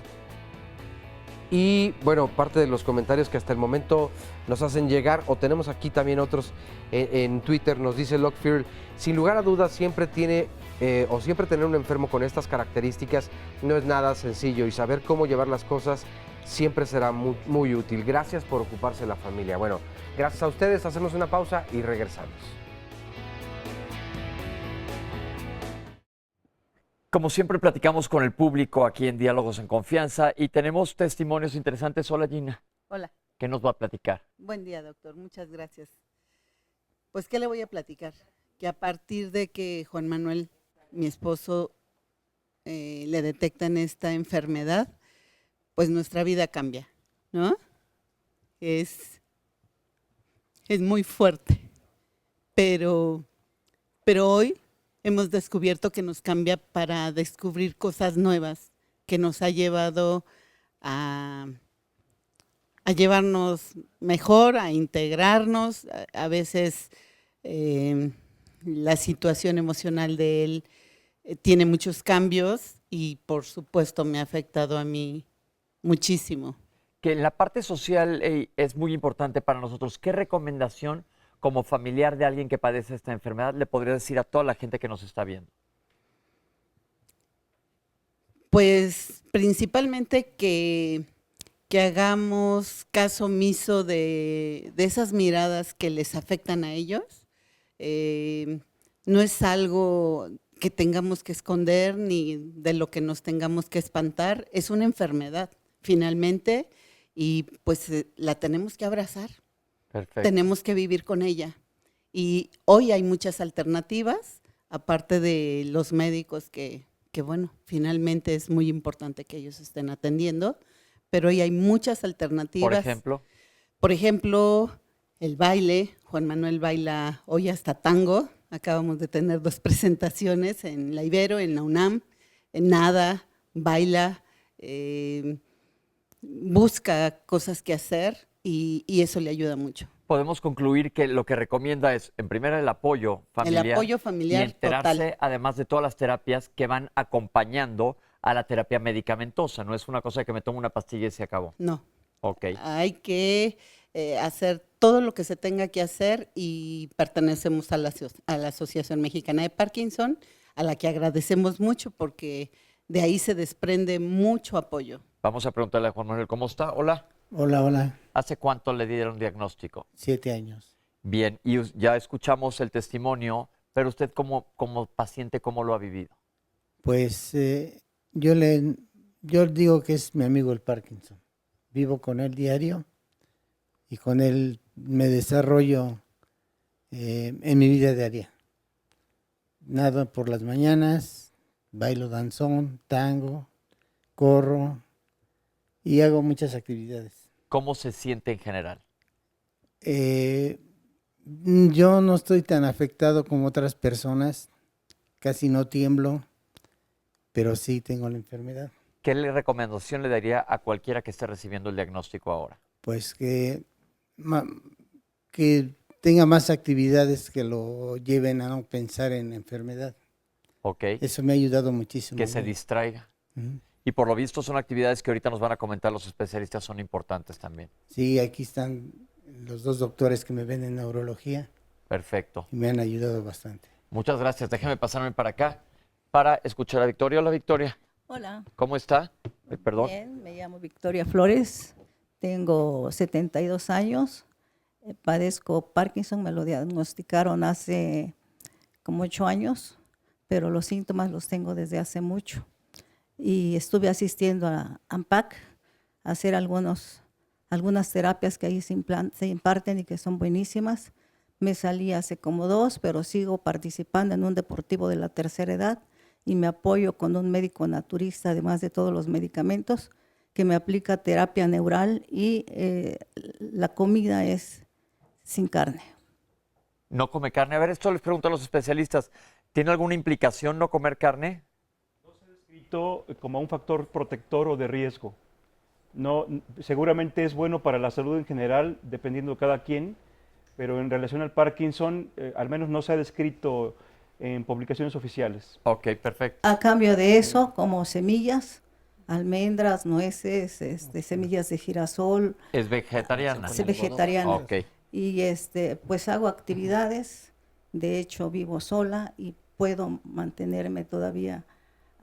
Y bueno, parte de los comentarios que hasta el momento nos hacen llegar, o tenemos aquí también otros en Twitter, nos dice Lockfield, sin lugar a dudas siempre tener un enfermo con estas características no es nada sencillo y saber cómo llevar las cosas siempre será muy, muy útil. Gracias por ocuparse de la familia. Bueno, gracias a ustedes, hacemos una pausa y regresamos. Como siempre platicamos con el público aquí en Diálogos en Confianza y tenemos testimonios interesantes. Hola Gina, Hola, ¿qué nos va a platicar? buen día doctor, muchas gracias. Pues, ¿qué le voy a platicar? Que a partir de que Juan Manuel, mi esposo, le detectan esta enfermedad, pues nuestra vida cambia, ¿no? Es muy fuerte, pero hoy hemos descubierto que nos cambia para descubrir cosas nuevas, que nos ha llevado a llevarnos mejor, a integrarnos. A veces la situación emocional de él tiene muchos cambios y por supuesto me ha afectado a mí muchísimo. Que la parte social es muy importante para nosotros. ¿Qué recomendación como familiar de alguien que padece esta enfermedad le podría decir a toda la gente que nos está viendo? Pues principalmente que hagamos caso omiso de esas miradas que les afectan a ellos. No es algo que tengamos que esconder ni de lo que nos tengamos que espantar. Es una enfermedad, finalmente, y pues la tenemos que abrazar. Perfecto. Tenemos que vivir con ella. Y hoy hay muchas alternativas, aparte de los médicos que bueno, finalmente es muy importante que ellos estén atendiendo, pero hoy hay muchas alternativas. Por ejemplo, el baile. Juan Manuel baila hoy hasta tango. Acabamos de tener 2 presentaciones en la Ibero, en la UNAM. Nada, baila, busca cosas que hacer y eso le ayuda mucho. Podemos concluir que lo que recomienda es, en primera, el apoyo familiar. El apoyo familiar y enterarse, total. además de todas las terapias que van acompañando a la terapia medicamentosa. No es una cosa que me tomo una pastilla y se acabó. No. Ok. Hay que hacer todo lo que se tenga que hacer y pertenecemos a la Asociación Mexicana de Parkinson, a la que agradecemos mucho porque de ahí se desprende mucho apoyo. Vamos a preguntarle a Juan Manuel, ¿cómo está? Hola. Hola, hola. ¿Hace cuánto le dieron diagnóstico? 7 años. Bien, y ya escuchamos el testimonio, pero usted como paciente, ¿cómo lo ha vivido? Pues yo digo que es mi amigo el Parkinson. Vivo con él diario y con él me desarrollo en mi vida diaria. Nado por las mañanas, bailo danzón, tango, corro y hago muchas actividades. ¿Cómo se siente en general? Yo no estoy tan afectado como otras personas, casi no tiemblo, pero sí tengo la enfermedad. ¿Qué recomendación le daría a cualquiera que esté recibiendo el diagnóstico ahora? Pues que tenga más actividades que lo lleven a no pensar en enfermedad. Ok. Eso me ha ayudado muchísimo. Que se distraiga. Y por lo visto son actividades que ahorita nos van a comentar los especialistas, son importantes también. Sí, aquí están los 2 doctores que me ven en neurología. Perfecto. Y me han ayudado bastante. Muchas gracias. Déjeme pasarme para acá para escuchar a Victoria. Hola, Victoria. Hola. ¿Cómo está? Perdón. Bien, me llamo Victoria Flores, tengo 72 años, padezco Parkinson, me lo diagnosticaron hace como 8 años, pero los síntomas los tengo desde hace mucho. Y estuve asistiendo a AMPAC a hacer algunas terapias que ahí se imparten y que son buenísimas. Me salí hace como 2, pero sigo participando en un deportivo de la tercera edad y me apoyo con un médico naturista, además de todos los medicamentos, que me aplica terapia neural y la comida es sin carne. No come carne. A ver, esto les pregunto a los especialistas. ¿Tiene alguna implicación no comer carne? Como un factor protector o de riesgo. No, seguramente es bueno para la salud en general, dependiendo de cada quien, pero en relación al Parkinson, al menos no se ha descrito en publicaciones oficiales. Ok, perfecto. A cambio de eso, como semillas, almendras, nueces, semillas de girasol, ¿Es vegetariana? vegetariana. Ok. Y pues hago actividades, de hecho vivo sola y puedo mantenerme todavía,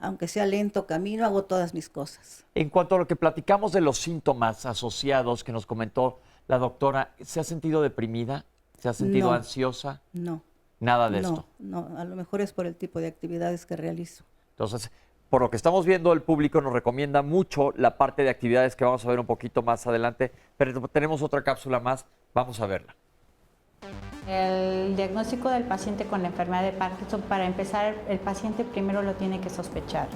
aunque sea lento camino, hago todas mis cosas. En cuanto a lo que platicamos de los síntomas asociados que nos comentó la doctora, ¿se ha sentido deprimida? ¿Se ha sentido No. ansiosa? No. Nada de esto. No, a lo mejor es por el tipo de actividades que realizo. Entonces, por lo que estamos viendo, el público nos recomienda mucho la parte de actividades que vamos a ver un poquito más adelante, pero tenemos otra cápsula más, vamos a verla. El diagnóstico del paciente con la enfermedad de Parkinson, para empezar, el paciente primero lo tiene que sospechar.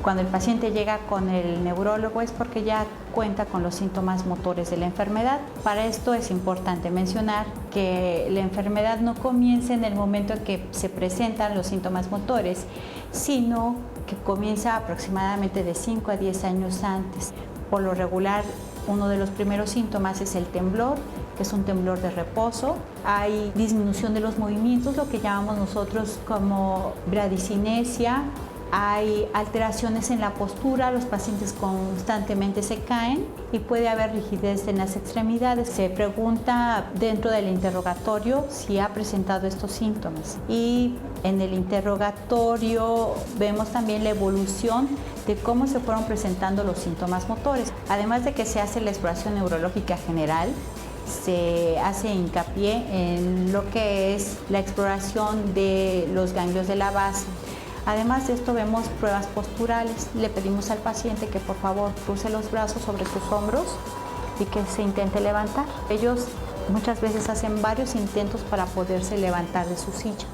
Cuando el paciente llega con el neurólogo es porque ya cuenta con los síntomas motores de la enfermedad. Para esto es importante mencionar que la enfermedad no comienza en el momento en que se presentan los síntomas motores, sino que comienza aproximadamente de 5 a 10 años antes. Por lo regular, uno de los primeros síntomas es el temblor, que es un temblor de reposo. Hay disminución de los movimientos, lo que llamamos nosotros como bradicinesia. Hay alteraciones en la postura, los pacientes constantemente se caen y puede haber rigidez en las extremidades. Se pregunta dentro del interrogatorio si ha presentado estos síntomas. Y en el interrogatorio vemos también la evolución de cómo se fueron presentando los síntomas motores. Además de que se hace la exploración neurológica general, se hace hincapié en lo que es la exploración de los ganglios de la base. Además de esto vemos pruebas posturales. Le pedimos al paciente que por favor cruce los brazos sobre sus hombros y que se intente levantar. Ellos muchas veces hacen varios intentos para poderse levantar de sus sillas.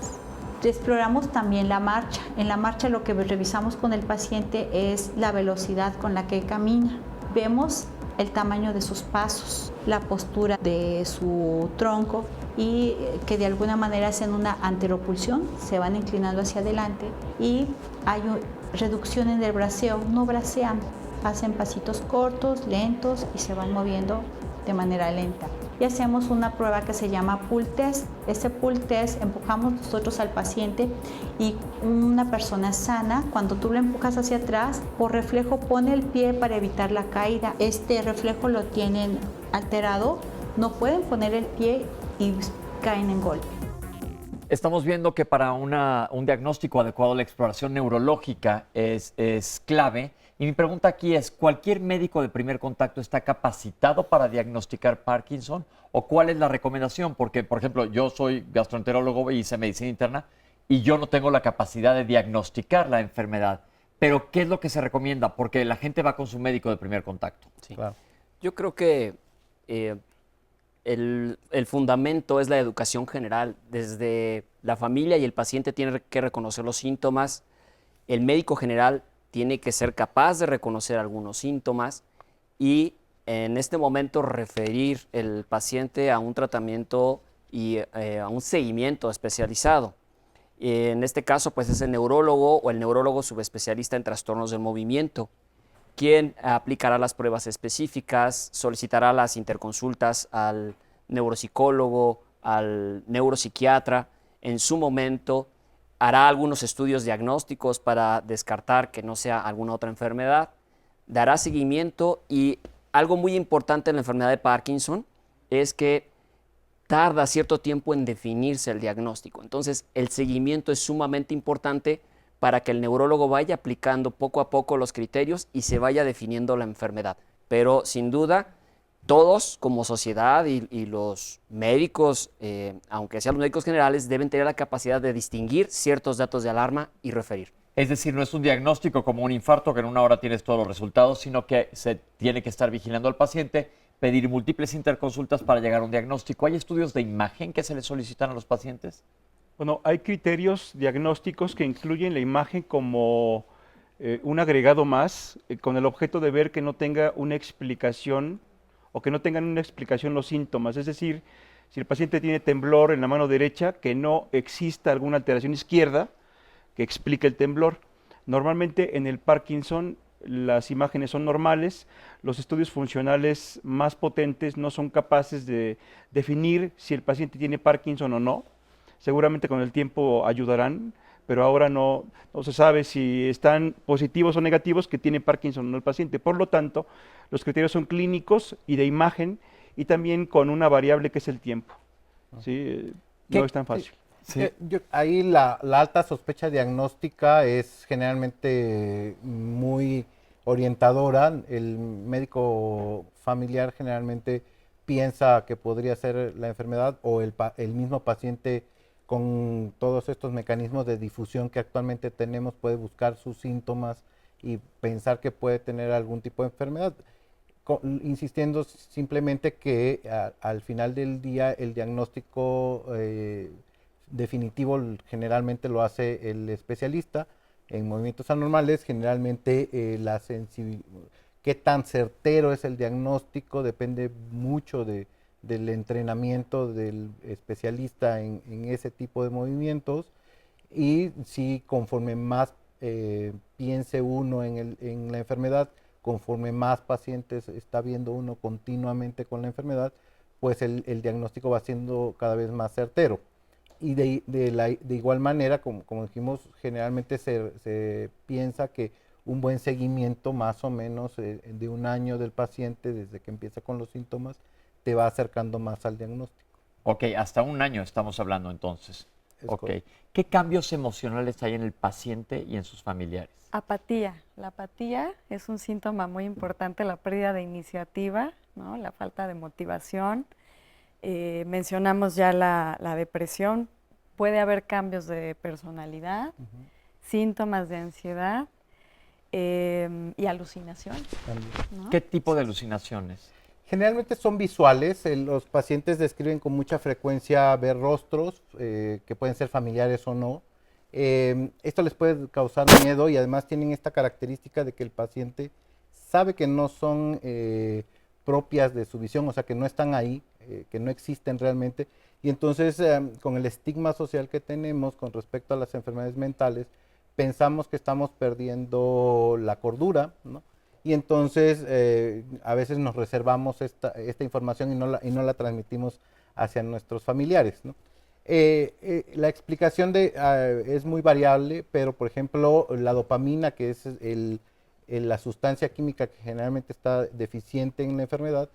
Exploramos también la marcha. En la marcha lo que revisamos con el paciente es la velocidad con la que camina. Vemos el tamaño de sus pasos, la postura de su tronco y que de alguna manera hacen una anteropulsión, se van inclinando hacia adelante y hay reducción en el braceo, no bracean, hacen pasitos cortos, lentos y se van moviendo de manera lenta. Y hacemos una prueba que se llama pull test. Este pull test empujamos nosotros al paciente y una persona sana, cuando tú lo empujas hacia atrás, por reflejo pone el pie para evitar la caída. Este reflejo lo tienen alterado, no pueden poner el pie y caen en golpe. Estamos viendo que para un diagnóstico adecuado la exploración neurológica es clave. Y mi pregunta aquí es, ¿cualquier médico de primer contacto está capacitado para diagnosticar Parkinson? ¿O cuál es la recomendación? Porque, por ejemplo, yo soy gastroenterólogo y hice medicina interna y yo no tengo la capacidad de diagnosticar la enfermedad. Pero, ¿qué es lo que se recomienda? Porque la gente va con su médico de primer contacto. Sí. Claro. Yo creo que el fundamento es la educación general. Desde la familia y el paciente tienen que reconocer los síntomas. El médico general tiene que ser capaz de reconocer algunos síntomas y en este momento referir el paciente a un tratamiento y a un seguimiento especializado. En este caso, pues es el neurólogo o el neurólogo subespecialista en trastornos del movimiento, quien aplicará las pruebas específicas, solicitará las interconsultas al neuropsicólogo, al neuropsiquiatra en su momento, hará algunos estudios diagnósticos para descartar que no sea alguna otra enfermedad, dará seguimiento y algo muy importante en la enfermedad de Parkinson es que tarda cierto tiempo en definirse el diagnóstico. Entonces, el seguimiento es sumamente importante para que el neurólogo vaya aplicando poco a poco los criterios y se vaya definiendo la enfermedad. Pero, sin duda, todos como sociedad y los médicos, aunque sean los médicos generales, deben tener la capacidad de distinguir ciertos datos de alarma y referir. Es decir, no es un diagnóstico como un infarto que en una hora tienes todos los resultados, sino que se tiene que estar vigilando al paciente, pedir múltiples interconsultas para llegar a un diagnóstico. ¿Hay estudios de imagen que se les solicitan a los pacientes? Bueno, hay criterios diagnósticos que incluyen la imagen como un agregado más, con el objeto de ver que no tenga una explicación o que no tengan una explicación los síntomas. Es decir, si el paciente tiene temblor en la mano derecha, que no exista alguna alteración izquierda que explique el temblor. Normalmente en el Parkinson las imágenes son normales, los estudios funcionales más potentes no son capaces de definir si el paciente tiene Parkinson o no. Seguramente con el tiempo ayudarán, pero ahora no se sabe si están positivos o negativos que tiene Parkinson o no el paciente. Por lo tanto, los criterios son clínicos y de imagen y también con una variable que es el tiempo. ¿Sí? No es tan fácil. Sí. Ahí la alta sospecha diagnóstica es generalmente muy orientadora. El médico familiar generalmente piensa que podría ser la enfermedad o el mismo paciente con todos estos mecanismos de difusión que actualmente tenemos puede buscar sus síntomas y pensar que puede tener algún tipo de enfermedad. Insistiendo simplemente que al final del día el diagnóstico definitivo generalmente lo hace el especialista en movimientos anormales. Generalmente qué tan certero es el diagnóstico depende mucho del entrenamiento del especialista en ese tipo de movimientos, y si conforme más piense uno en la enfermedad, conforme más pacientes está viendo uno continuamente con la enfermedad, pues el diagnóstico va siendo cada vez más certero. Y de igual manera, como dijimos, generalmente se piensa que un buen seguimiento más o menos de un año del paciente desde que empieza con los síntomas te va acercando más al diagnóstico. Ok, hasta un año estamos hablando entonces. Ok. ¿Qué cambios emocionales hay en el paciente y en sus familiares? Apatía. La apatía es un síntoma muy importante, la pérdida de iniciativa, ¿no? La falta de motivación. Mencionamos ya la depresión. Puede haber cambios de personalidad, síntomas de ansiedad y alucinación, ¿no? ¿Qué tipo de alucinaciones? Generalmente son visuales. Los pacientes describen con mucha frecuencia ver rostros que pueden ser familiares o no. Esto les puede causar miedo y además tienen esta característica de que el paciente sabe que no son propias de su visión, o sea, que no están ahí, que no existen realmente. Y entonces, con el estigma social que tenemos con respecto a las enfermedades mentales, pensamos que estamos perdiendo la cordura, ¿no? Y entonces a veces nos reservamos esta información y no la transmitimos hacia nuestros familiares, ¿no? La explicación es muy variable, pero por ejemplo la dopamina, que es la sustancia química que generalmente está deficiente en la enfermedad,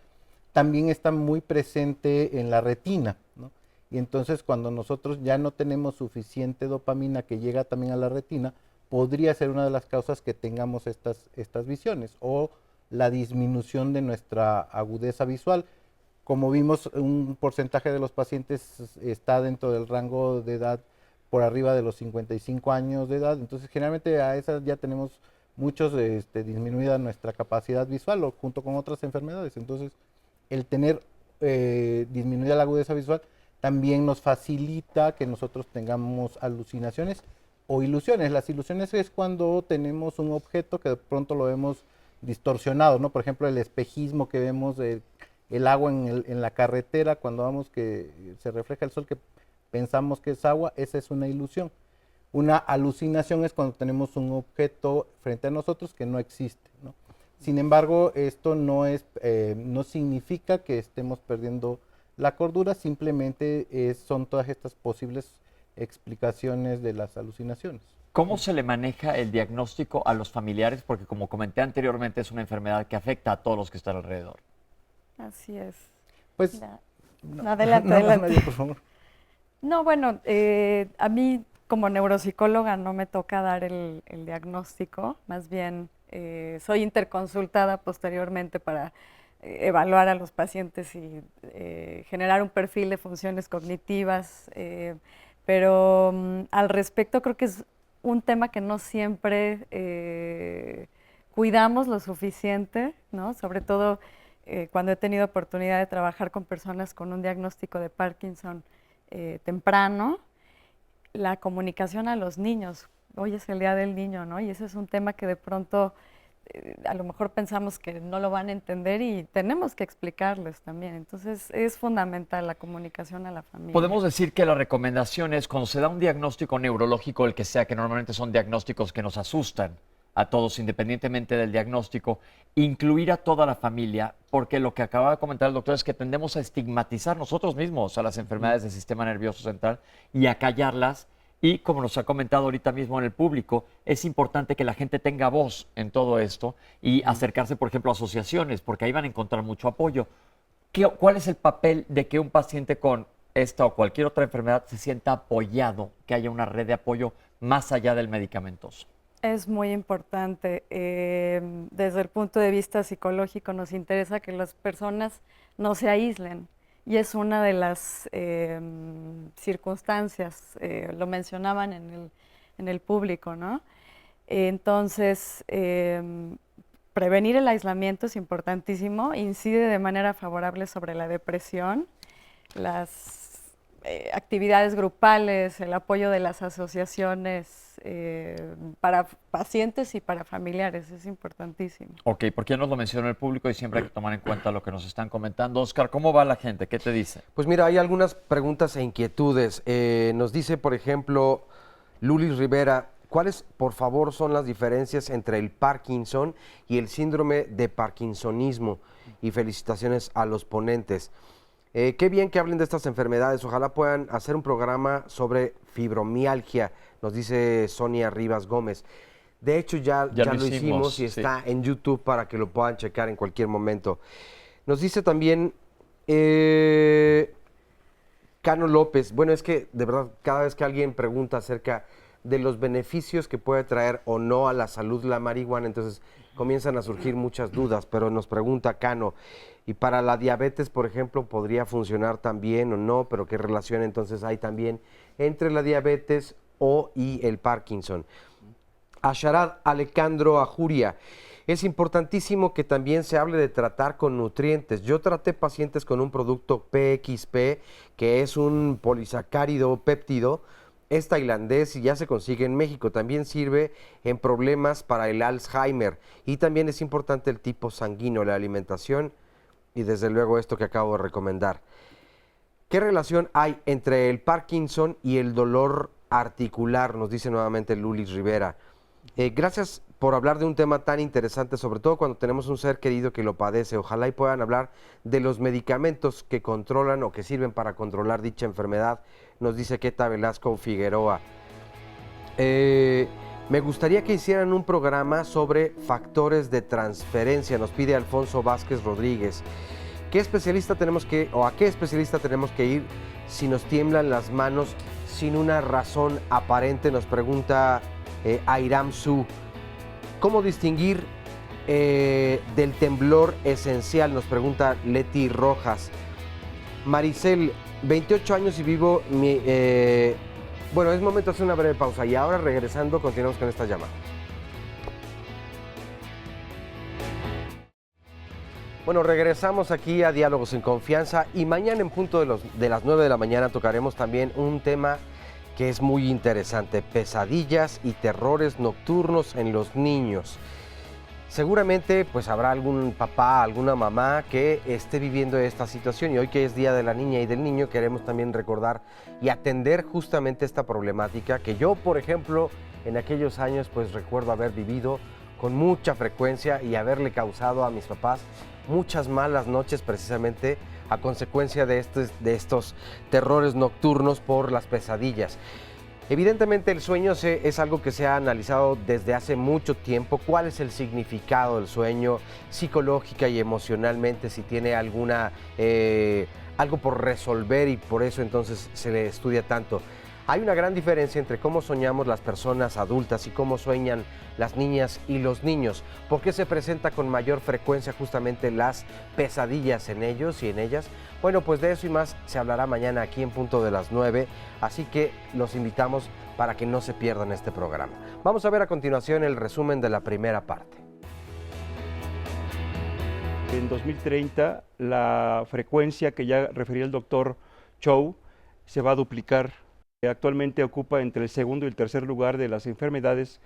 también está muy presente en la retina, ¿no? Y entonces cuando nosotros ya no tenemos suficiente dopamina que llega también a la retina, podría ser una de las causas que tengamos estas visiones o la disminución de nuestra agudeza visual. Como vimos, un porcentaje de los pacientes está dentro del rango de edad por arriba de los 55 años de edad, entonces generalmente a esas ya tenemos muchos disminuida nuestra capacidad visual o junto con otras enfermedades. Entonces el tener disminuida la agudeza visual también nos facilita que nosotros tengamos alucinaciones o ilusiones. Las ilusiones es cuando tenemos un objeto que de pronto lo vemos distorsionado, ¿no? Por ejemplo, el espejismo que vemos, el agua en la carretera, cuando vamos que se refleja el sol, que pensamos que es agua, esa es una ilusión. Una alucinación es cuando tenemos un objeto frente a nosotros que no existe, ¿no? Sin embargo, esto no significa que estemos perdiendo la cordura, simplemente son todas estas posibles explicaciones de las alucinaciones. ¿Cómo se le maneja el diagnóstico a los familiares? Porque como comenté anteriormente, es una enfermedad que afecta a todos los que están alrededor. Así es. Pues, adelante, adelante. Por favor. No, bueno, a mí como neuropsicóloga no me toca dar el diagnóstico, más bien soy interconsultada posteriormente para evaluar a los pacientes y generar un perfil de funciones cognitivas, pero al respecto creo que es un tema que no siempre cuidamos lo suficiente, ¿no? Sobre todo cuando he tenido oportunidad de trabajar con personas con un diagnóstico de Parkinson temprano, la comunicación a los niños. Hoy es el Día del Niño, ¿no? Y ese es un tema que de pronto a lo mejor pensamos que no lo van a entender y tenemos que explicarles también. Entonces es fundamental la comunicación a la familia. Podemos decir que la recomendación es cuando se da un diagnóstico neurológico, el que sea, que normalmente son diagnósticos que nos asustan, a todos, independientemente del diagnóstico, incluir a toda la familia, porque lo que acaba de comentar el doctor es que tendemos a estigmatizar nosotros mismos a las enfermedades del sistema nervioso central y a callarlas. Y como nos ha comentado ahorita mismo en el público, es importante que la gente tenga voz en todo esto y acercarse, por ejemplo, a asociaciones, porque ahí van a encontrar mucho apoyo. ¿Cuál es el papel de que un paciente con esta o cualquier otra enfermedad se sienta apoyado, que haya una red de apoyo más allá del medicamentoso? Es muy importante. Desde el punto de vista psicológico nos interesa que las personas no se aíslen y es una de las circunstancias, lo mencionaban en el público, ¿no? Entonces, prevenir el aislamiento es importantísimo, incide de manera favorable sobre la depresión, las actividades grupales, el apoyo de las asociaciones para pacientes y para familiares, es importantísimo. Ok, porque ya nos lo mencionó el público y siempre hay que tomar en cuenta lo que nos están comentando. Oscar, ¿cómo va la gente? ¿Qué te dice? Pues mira, hay algunas preguntas e inquietudes. Nos dice, por ejemplo, Lulis Rivera, ¿cuáles, por favor, son las diferencias entre el Parkinson y el síndrome de parkinsonismo? Y felicitaciones a los ponentes. Qué bien que hablen de estas enfermedades. Ojalá puedan hacer un programa sobre fibromialgia, nos dice Sonia Rivas Gómez. De hecho, ya lo hicimos y está en YouTube para que lo puedan checar en cualquier momento. Nos dice también Cano López. Bueno, es que de verdad, cada vez que alguien pregunta acerca de los beneficios que puede traer o no a la salud la marihuana, entonces comienzan a surgir muchas dudas, pero nos pregunta Cano, y para la diabetes, por ejemplo, ¿podría funcionar también o no? Pero ¿qué relación entonces hay también entre la diabetes y el Parkinson? Asharad Alejandro Ajuria, es importantísimo que también se hable de tratar con nutrientes. Yo traté pacientes con un producto PXP, que es un polisacárido péptido, es tailandés y ya se consigue en México. También sirve en problemas para el Alzheimer y también es importante el tipo sanguíneo, la alimentación y desde luego esto que acabo de recomendar. ¿Qué relación hay entre el Parkinson y el dolor articular? Nos dice nuevamente Lulis Rivera. Gracias por hablar de un tema tan interesante, sobre todo cuando tenemos un ser querido que lo padece. Ojalá y puedan hablar de los medicamentos que controlan o que sirven para controlar dicha enfermedad, nos dice Queta Velasco Figueroa. Me gustaría que hicieran un programa sobre factores de transferencia, nos pide Alfonso Vázquez Rodríguez. ¿Qué especialista tenemos que, o a qué especialista tenemos que ir si nos tiemblan las manos sin una razón aparente? Nos pregunta Airam Su. ¿Cómo distinguir del temblor esencial? Nos pregunta Leti Rojas. Maricel, 28 años y vivo... Bueno, es momento de hacer una breve pausa y ahora regresando continuamos con esta llamada. Bueno, regresamos aquí a Diálogos en Confianza y mañana en punto de las 9 de la mañana tocaremos también un tema que es muy interesante, pesadillas y terrores nocturnos en los niños. Seguramente pues habrá algún papá, alguna mamá que esté viviendo esta situación y hoy que es Día de la Niña y del Niño queremos también recordar y atender justamente esta problemática que yo, por ejemplo, en aquellos años pues recuerdo haber vivido con mucha frecuencia y haberle causado a mis papás muchas malas noches precisamente a consecuencia de estos terrores nocturnos por las pesadillas. Evidentemente el sueño es algo que se ha analizado desde hace mucho tiempo. ¿Cuál es el significado del sueño psicológica y emocionalmente? Si tiene alguna algo por resolver y por eso entonces se le estudia tanto. Hay una gran diferencia entre cómo soñamos las personas adultas y cómo sueñan las niñas y los niños. ¿Por qué se presenta con mayor frecuencia justamente las pesadillas en ellos y en ellas? Bueno, pues de eso y más se hablará mañana aquí en punto de las 9, así que los invitamos para que no se pierdan este programa. Vamos a ver a continuación el resumen de la primera parte. En 2030 la frecuencia que ya refería el doctor Chow se va a duplicar. Actualmente ocupa entre el segundo y el tercer lugar de las enfermedades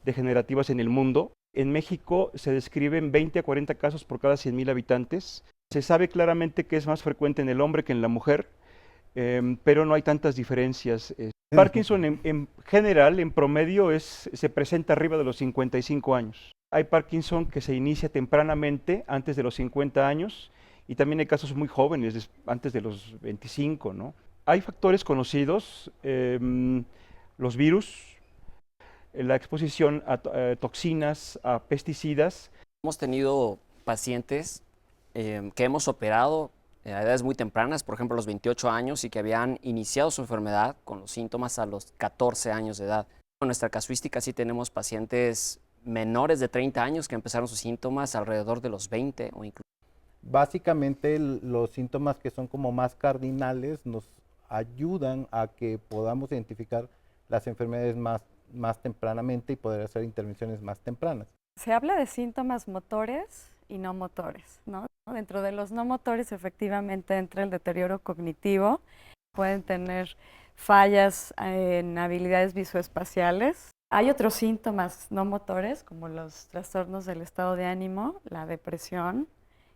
degenerativas en el mundo. En México se describen 20 a 40 casos por cada 100,000 habitantes. Se sabe claramente que es más frecuente en el hombre que en la mujer, pero no hay tantas diferencias. Parkinson en general, en promedio, se presenta arriba de los 55 años. Hay Parkinson que se inicia tempranamente, antes de los 50 años, y también hay casos muy jóvenes, antes de los 25, ¿no? Hay factores conocidos, los virus, la exposición a toxinas, a pesticidas. Hemos tenido pacientes que hemos operado a edades muy tempranas, por ejemplo a los 28 años, y que habían iniciado su enfermedad con los síntomas a los 14 años de edad. En nuestra casuística sí tenemos pacientes menores de 30 años que empezaron sus síntomas alrededor de los 20 o incluso. Básicamente los síntomas que son como más cardinales nos ayudan a que podamos identificar las enfermedades más tempranamente y poder hacer intervenciones más tempranas. Se habla de síntomas motores y no motores, ¿no? Dentro de los no motores efectivamente entra el deterioro cognitivo, pueden tener fallas en habilidades visoespaciales. Hay otros síntomas no motores como los trastornos del estado de ánimo, la depresión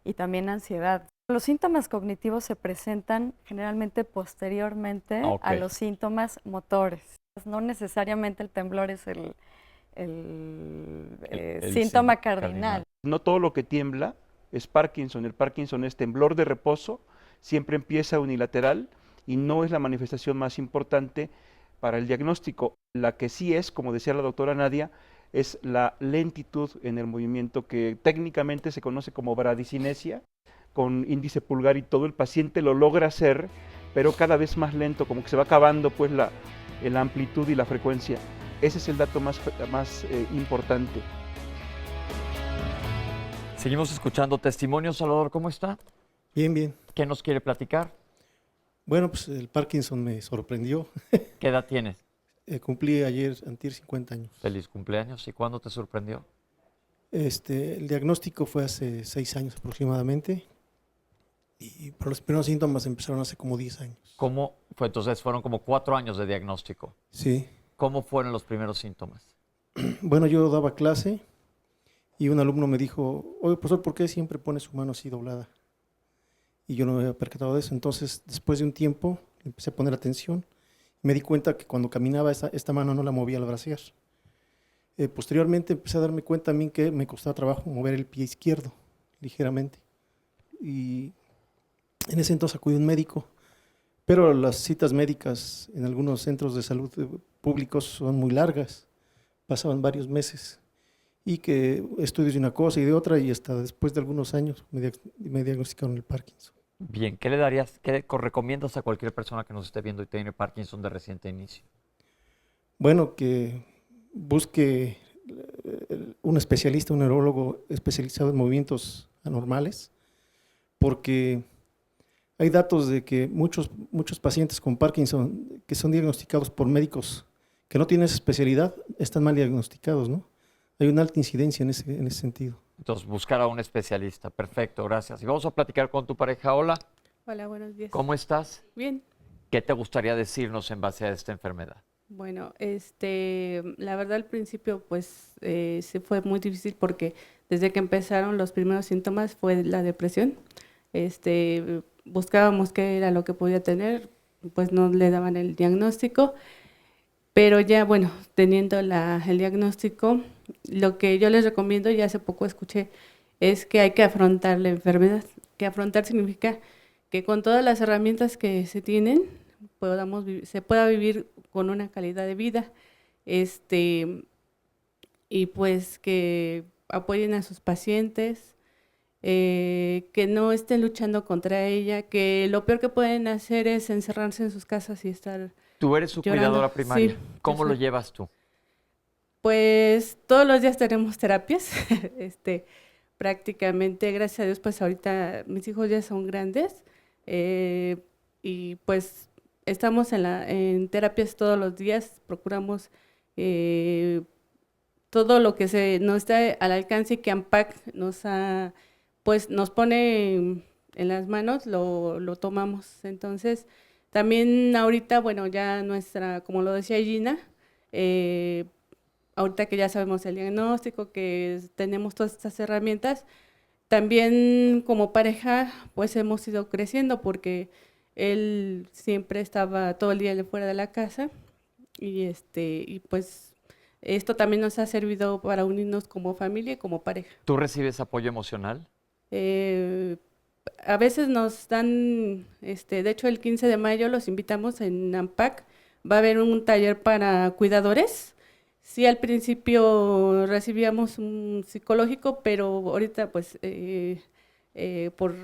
y también ansiedad. Los síntomas cognitivos se presentan generalmente posteriormente a los síntomas motores. No necesariamente el temblor es el síntoma cardinal. No todo lo que tiembla es Parkinson. El Parkinson es temblor de reposo, siempre empieza unilateral y no es la manifestación más importante para el diagnóstico. La que sí es, como decía la doctora Nadia, es la lentitud en el movimiento, que técnicamente se conoce como bradicinesia, con índice pulgar y todo. El paciente lo logra hacer, pero cada vez más lento, como que se va acabando pues la amplitud y la frecuencia. Ese es el dato más importante. Seguimos escuchando testimonios. Salvador, ¿cómo está? Bien, bien. ¿Qué nos quiere platicar? Bueno, pues el Parkinson me sorprendió. ¿Qué edad tienes? Cumplí antier 50 años. Feliz cumpleaños. ¿Y cuándo te sorprendió? El diagnóstico fue hace 6 años aproximadamente. Y por los primeros síntomas empezaron hace como 10 años. ¿Cómo fue? Entonces fueron como 4 años de diagnóstico. Sí. ¿Cómo fueron los primeros síntomas? Bueno, yo daba clase y un alumno me dijo, oye, profesor, ¿por qué siempre pone su mano así doblada? Y yo no me había percatado de eso. Entonces, después de un tiempo, empecé a poner atención. Me di cuenta que cuando caminaba esta mano no la movía al bracear. Posteriormente empecé a darme cuenta a mí que me costaba trabajo mover el pie izquierdo, ligeramente. Y en ese entonces acudí a un médico. Pero las citas médicas en algunos centros de salud públicos son muy largas. Pasaban varios meses. Y que estudios de una cosa y de otra, y hasta después de algunos años me diagnosticaron el Parkinson. Bien, ¿qué le darías, qué recomiendas a cualquier persona que nos esté viendo y tiene Parkinson de reciente inicio? Bueno, que busque un especialista, un neurólogo especializado en movimientos anormales, porque hay datos de que muchos pacientes con Parkinson que son diagnosticados por médicos que no tienen esa especialidad están mal diagnosticados, ¿no? Hay una alta incidencia en ese sentido. Entonces, buscar a un especialista. Perfecto, gracias. Y vamos a platicar con tu pareja. Hola. Hola, buenos días. ¿Cómo estás? Bien. ¿Qué te gustaría decirnos en base a esta enfermedad? Bueno, la verdad al principio pues sí fue muy difícil porque desde que empezaron los primeros síntomas fue la depresión. Buscábamos qué era lo que podía tener, pues no le daban el diagnóstico. Pero ya, bueno, teniendo el diagnóstico, lo que yo les recomiendo, y hace poco escuché, es que hay que afrontar la enfermedad. Que afrontar significa que con todas las herramientas que se tienen, se pueda vivir con una calidad de vida. Y pues que apoyen a sus pacientes, que no estén luchando contra ella, que lo peor que pueden hacer es encerrarse en sus casas y estar Tú eres su llorando. cuidadora primaria. Sí, ¿Cómo lo llevas tú? Pues todos los días tenemos terapias. Prácticamente, gracias a Dios, pues ahorita mis hijos ya son grandes y pues estamos en terapias todos los días. Procuramos todo lo que nos está al alcance y que AMPAC nos pone en las manos, lo tomamos. Entonces, también ahorita, bueno, ya como lo decía Gina, ahorita que ya sabemos el diagnóstico, que tenemos todas estas herramientas, también como pareja, pues hemos ido creciendo porque él siempre estaba todo el día fuera de la casa y pues esto también nos ha servido para unirnos como familia y como pareja. ¿Tú recibes apoyo emocional? A veces nos dan, de hecho el 15 de mayo los invitamos en AMPAC, va a haber un taller para cuidadores. Sí, al principio recibíamos un psicológico, pero ahorita pues por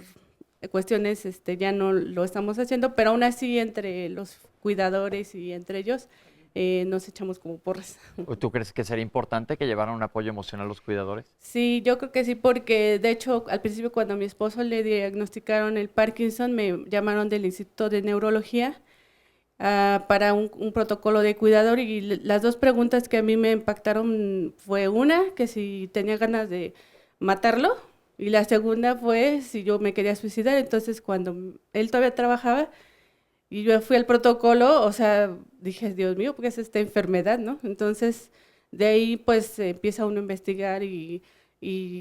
cuestiones ya no lo estamos haciendo, pero aún así entre los cuidadores y entre ellos nos echamos como porras. ¿Tú crees que sería importante que llevaran un apoyo emocional a los cuidadores? Sí, yo creo que sí, porque de hecho al principio cuando a mi esposo le diagnosticaron el Parkinson, me llamaron del Instituto de Neurología para un protocolo de cuidador, y las dos preguntas que a mí me impactaron fue una, que si tenía ganas de matarlo, y la segunda fue si yo me quería suicidar. Entonces cuando él todavía trabajaba y yo fui al protocolo, o sea, dije, Dios mío, ¿qué es esta enfermedad, no? Entonces de ahí pues empieza uno a investigar y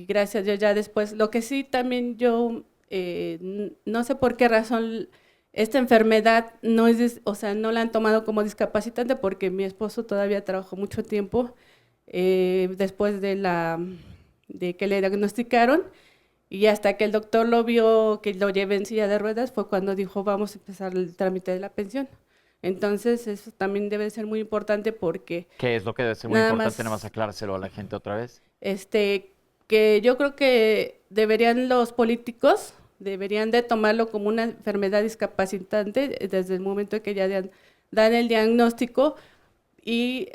gracias a Dios ya después, lo que sí también yo, no sé por qué razón, esta enfermedad no es, o sea, no la han tomado como discapacitante, porque mi esposo todavía trabajó mucho tiempo después de que le diagnosticaron, y hasta que el doctor lo vio que lo llevé en silla de ruedas fue cuando dijo, vamos a empezar el trámite de la pensión. Entonces eso también debe ser muy importante, porque... ¿Qué es lo que debe ser muy importante? Nada más aclárselo a la gente otra vez. Que yo creo que deberían los políticos, deberían de tomarlo como una enfermedad discapacitante desde el momento en que ya dan el diagnóstico, y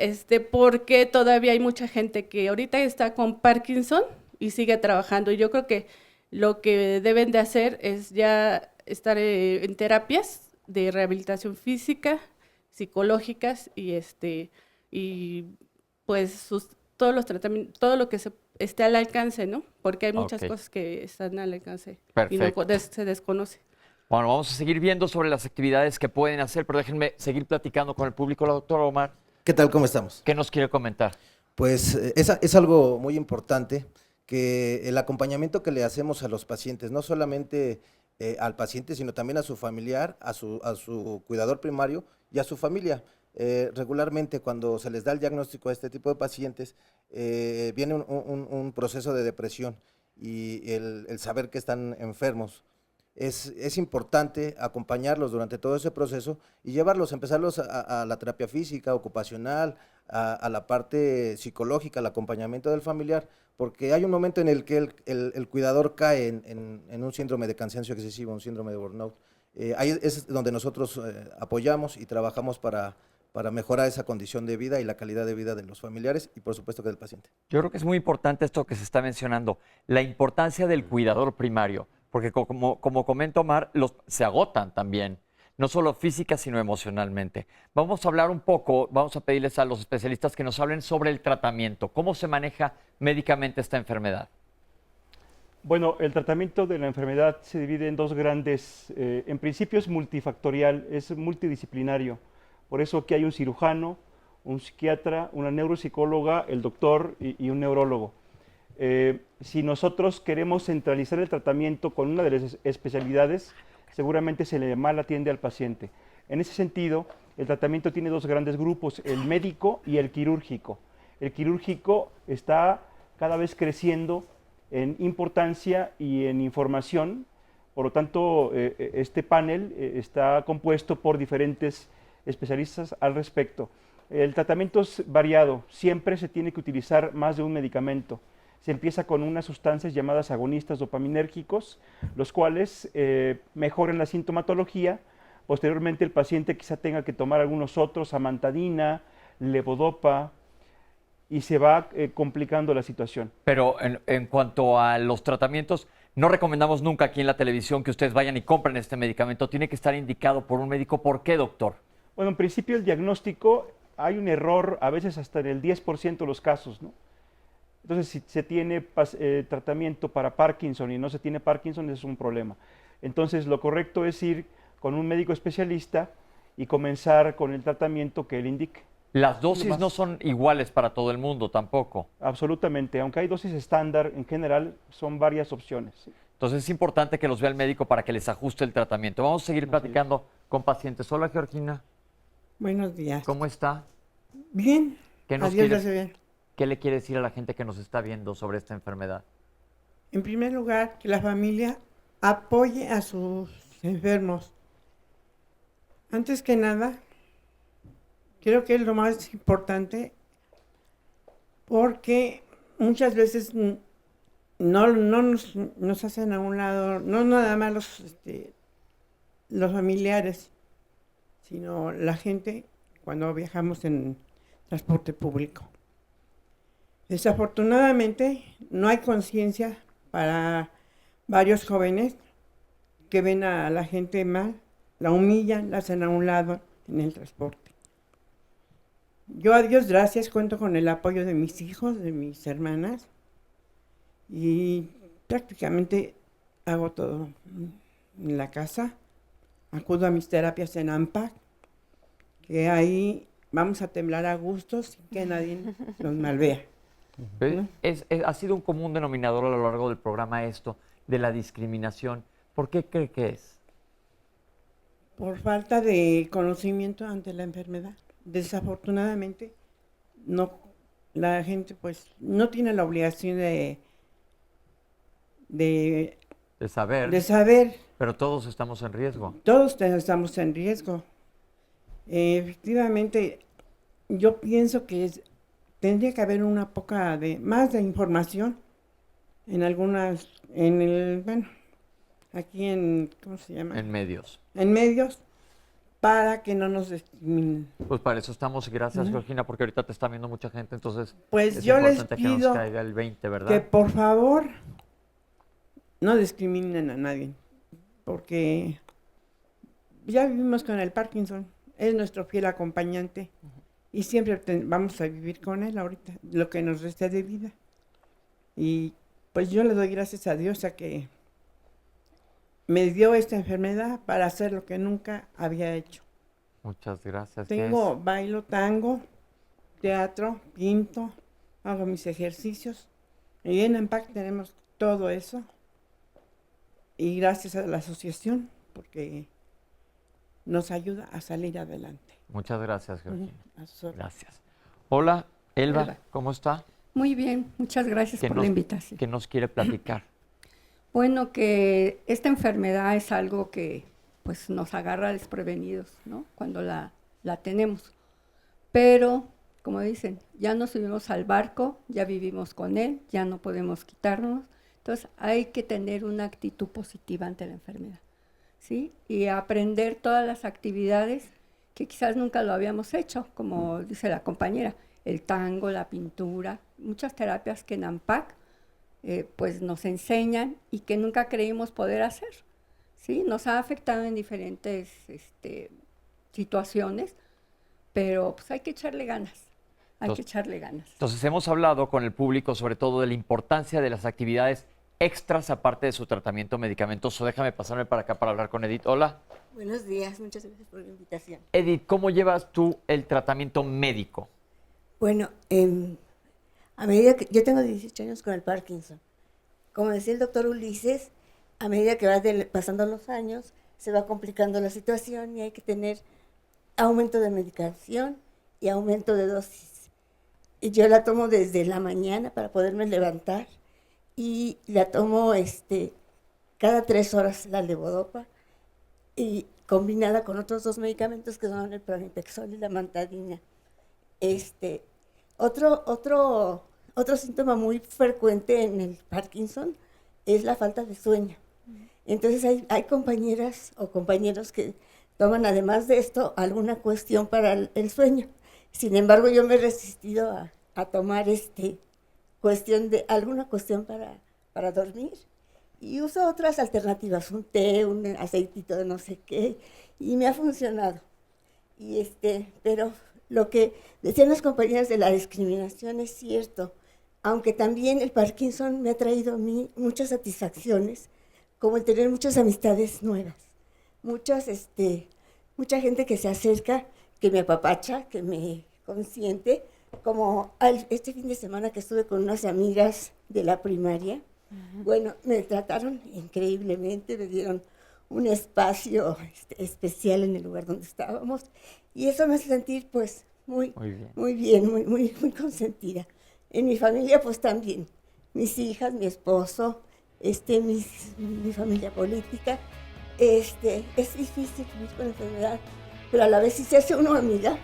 porque todavía hay mucha gente que ahorita está con Parkinson y sigue trabajando. Y yo creo que lo que deben de hacer es ya estar en terapias de rehabilitación física, psicológicas, y pues todos los tratamientos, todo lo que esté al alcance, ¿no? Porque hay muchas cosas que están al alcance. Perfecto. Y no, se desconoce. Bueno, vamos a seguir viendo sobre las actividades que pueden hacer, pero déjenme seguir platicando con el público. La doctora Omar. ¿Qué tal? ¿Cómo estamos? ¿Qué nos quiere comentar? Pues es algo muy importante, que el acompañamiento que le hacemos a los pacientes, no solamente al paciente, sino también a su familiar, a su cuidador primario y a su familia. Regularmente cuando se les da el diagnóstico a este tipo de pacientes, viene un proceso de depresión, y el saber que están enfermos. Es importante acompañarlos durante todo ese proceso y empezarlos a la terapia física, ocupacional, a la parte psicológica, al acompañamiento del familiar, porque hay un momento en el que el cuidador cae en un síndrome de cansancio excesivo, un síndrome de burnout. Ahí es donde nosotros apoyamos y trabajamos para mejorar esa condición de vida y la calidad de vida de los familiares y por supuesto que del paciente. Yo creo que es muy importante esto que se está mencionando, la importancia del cuidador primario, porque como comenta Omar, se agotan también, no solo física sino emocionalmente. Vamos a hablar un poco, vamos a pedirles a los especialistas que nos hablen sobre el tratamiento, cómo se maneja médicamente esta enfermedad. Bueno, el tratamiento de la enfermedad se divide en dos grandes, en principio es multifactorial, es multidisciplinario. Por eso aquí hay un cirujano, un psiquiatra, una neuropsicóloga, el doctor y un neurólogo. Si nosotros queremos centralizar el tratamiento con una de las especialidades, seguramente se le mal atiende al paciente. En ese sentido, el tratamiento tiene dos grandes grupos, el médico y el quirúrgico. El quirúrgico está cada vez creciendo en importancia y en información, por lo tanto, este panel está compuesto por diferentes especialistas al respecto. El tratamiento es variado, siempre se tiene que utilizar más de un medicamento. Se empieza con unas sustancias llamadas agonistas dopaminérgicos, los cuales mejoran la sintomatología. Posteriormente el paciente quizá tenga que tomar algunos otros, amantadina, levodopa, y se va complicando la situación. Pero en cuanto a los tratamientos, no recomendamos nunca aquí en la televisión que ustedes vayan y compren este medicamento. Tiene que estar indicado por un médico. ¿Por qué, doctor? Bueno, en principio el diagnóstico, hay un error a veces hasta en el 10% de los casos, ¿no? Entonces, si se tiene tratamiento para Parkinson y no se tiene Parkinson, es un problema. Entonces, lo correcto es ir con un médico especialista y comenzar con el tratamiento que él indique. Las dosis no son iguales para todo el mundo tampoco. Absolutamente, aunque hay dosis estándar, en general son varias opciones. ¿Sí? Entonces es importante que los vea el médico para que les ajuste el tratamiento. Vamos a seguir platicando con pacientes. Hola, Georgina. Buenos días. ¿Cómo está? Bien, ¿Qué nos adiós, quiere- gracias bien. ¿Qué le quiere decir a la gente que nos está viendo sobre esta enfermedad? En primer lugar, que la familia apoye a sus enfermos. Antes que nada, creo que es lo más importante porque muchas veces no nos hacen a un lado, no nada más los familiares, sino la gente cuando viajamos en transporte público. Desafortunadamente, no hay conciencia para varios jóvenes que ven a la gente mal, la humillan, la hacen a un lado en el transporte. Yo, a Dios gracias, cuento con el apoyo de mis hijos, de mis hermanas, y prácticamente hago todo en la casa. Acudo a mis terapias en AMPAC, que ahí vamos a temblar a gusto sin que nadie nos malvea. Ha sido un común denominador a lo largo del programa esto de la discriminación. ¿Por qué cree que es? Por falta de conocimiento ante la enfermedad. Desafortunadamente, la gente pues no tiene la obligación de saber. Pero todos estamos en riesgo. Todos estamos en riesgo. Efectivamente, yo pienso que tendría que haber más de información en algunas, aquí en, ¿cómo se llama? En medios. En medios, para que no nos discriminen. Pues para eso estamos, gracias, Ujú. Georgina, porque ahorita te está viendo mucha gente, entonces Pues es yo les importante que nos pido caiga el 20, ¿verdad? que por favor no discriminen a nadie, porque ya vivimos con el Parkinson, es nuestro fiel acompañante y siempre vamos a vivir con él ahorita, lo que nos resta de vida. Y pues yo le doy gracias a Dios a que me dio esta enfermedad para hacer lo que nunca había hecho. Muchas gracias. ¿Qué Bailo tango, teatro, pinto, hago mis ejercicios. Y en AMPAC tenemos todo eso. Y gracias a la asociación, porque nos ayuda a salir adelante. Muchas gracias, Georgina. A sus órdenes. Gracias. Hola, Elba, Elba. ¿cómo está? Muy bien, muchas gracias por la invitación. ¿Qué nos quiere platicar? Bueno, que esta enfermedad es algo que pues nos agarra desprevenidos, ¿no? Cuando la tenemos. Pero, como dicen, ya nos subimos al barco, ya vivimos con él, ya no podemos quitarnos. Entonces, hay que tener una actitud positiva ante la enfermedad, ¿sí? Y aprender todas las actividades que quizás nunca lo habíamos hecho, como dice la compañera, el tango, la pintura, muchas terapias que en AMPAC pues nos enseñan y que nunca creímos poder hacer, ¿sí? Nos ha afectado en diferentes situaciones, pero pues hay que echarle ganas, Entonces, hemos hablado con el público sobre todo de la importancia de las actividades extras aparte de su tratamiento medicamentoso. Déjame pasarme para acá para hablar con Edith. Hola. Buenos días, muchas gracias por la invitación. Edith, ¿cómo llevas tú el tratamiento médico? Bueno, a medida que yo tengo 18 años con el Parkinson, como decía el doctor Ulises, a medida que va pasando los años, se va complicando la situación y hay que tener aumento de medicación y aumento de dosis. Y yo la tomo desde la mañana para poderme levantar y la tomo cada 3 horas la levodopa y combinada con otros 2 medicamentos que son el pramipexol y la mantadina. Otro síntoma muy frecuente en el Parkinson es la falta de sueño. Entonces hay compañeras o compañeros que toman además de esto alguna cuestión para el sueño. Sin embargo, yo me he resistido a tomar alguna cuestión para dormir. Y uso otras alternativas, un té, un aceitito de no sé qué, y me ha funcionado. Pero lo que decían las compañeras de la discriminación es cierto, aunque también el Parkinson me ha traído a mí muchas satisfacciones, como el tener muchas amistades nuevas, mucha gente que se acerca, que me apapacha, que me consiente, como este fin de semana que estuve con unas amigas de la primaria. Bueno, me trataron increíblemente, me dieron un espacio especial en el lugar donde estábamos y eso me hace sentir pues muy bien, muy consentida. En mi familia pues también, mis hijas, mi esposo, mi familia política. Es difícil vivir con la enfermedad, pero a la vez si se hace uno amiga,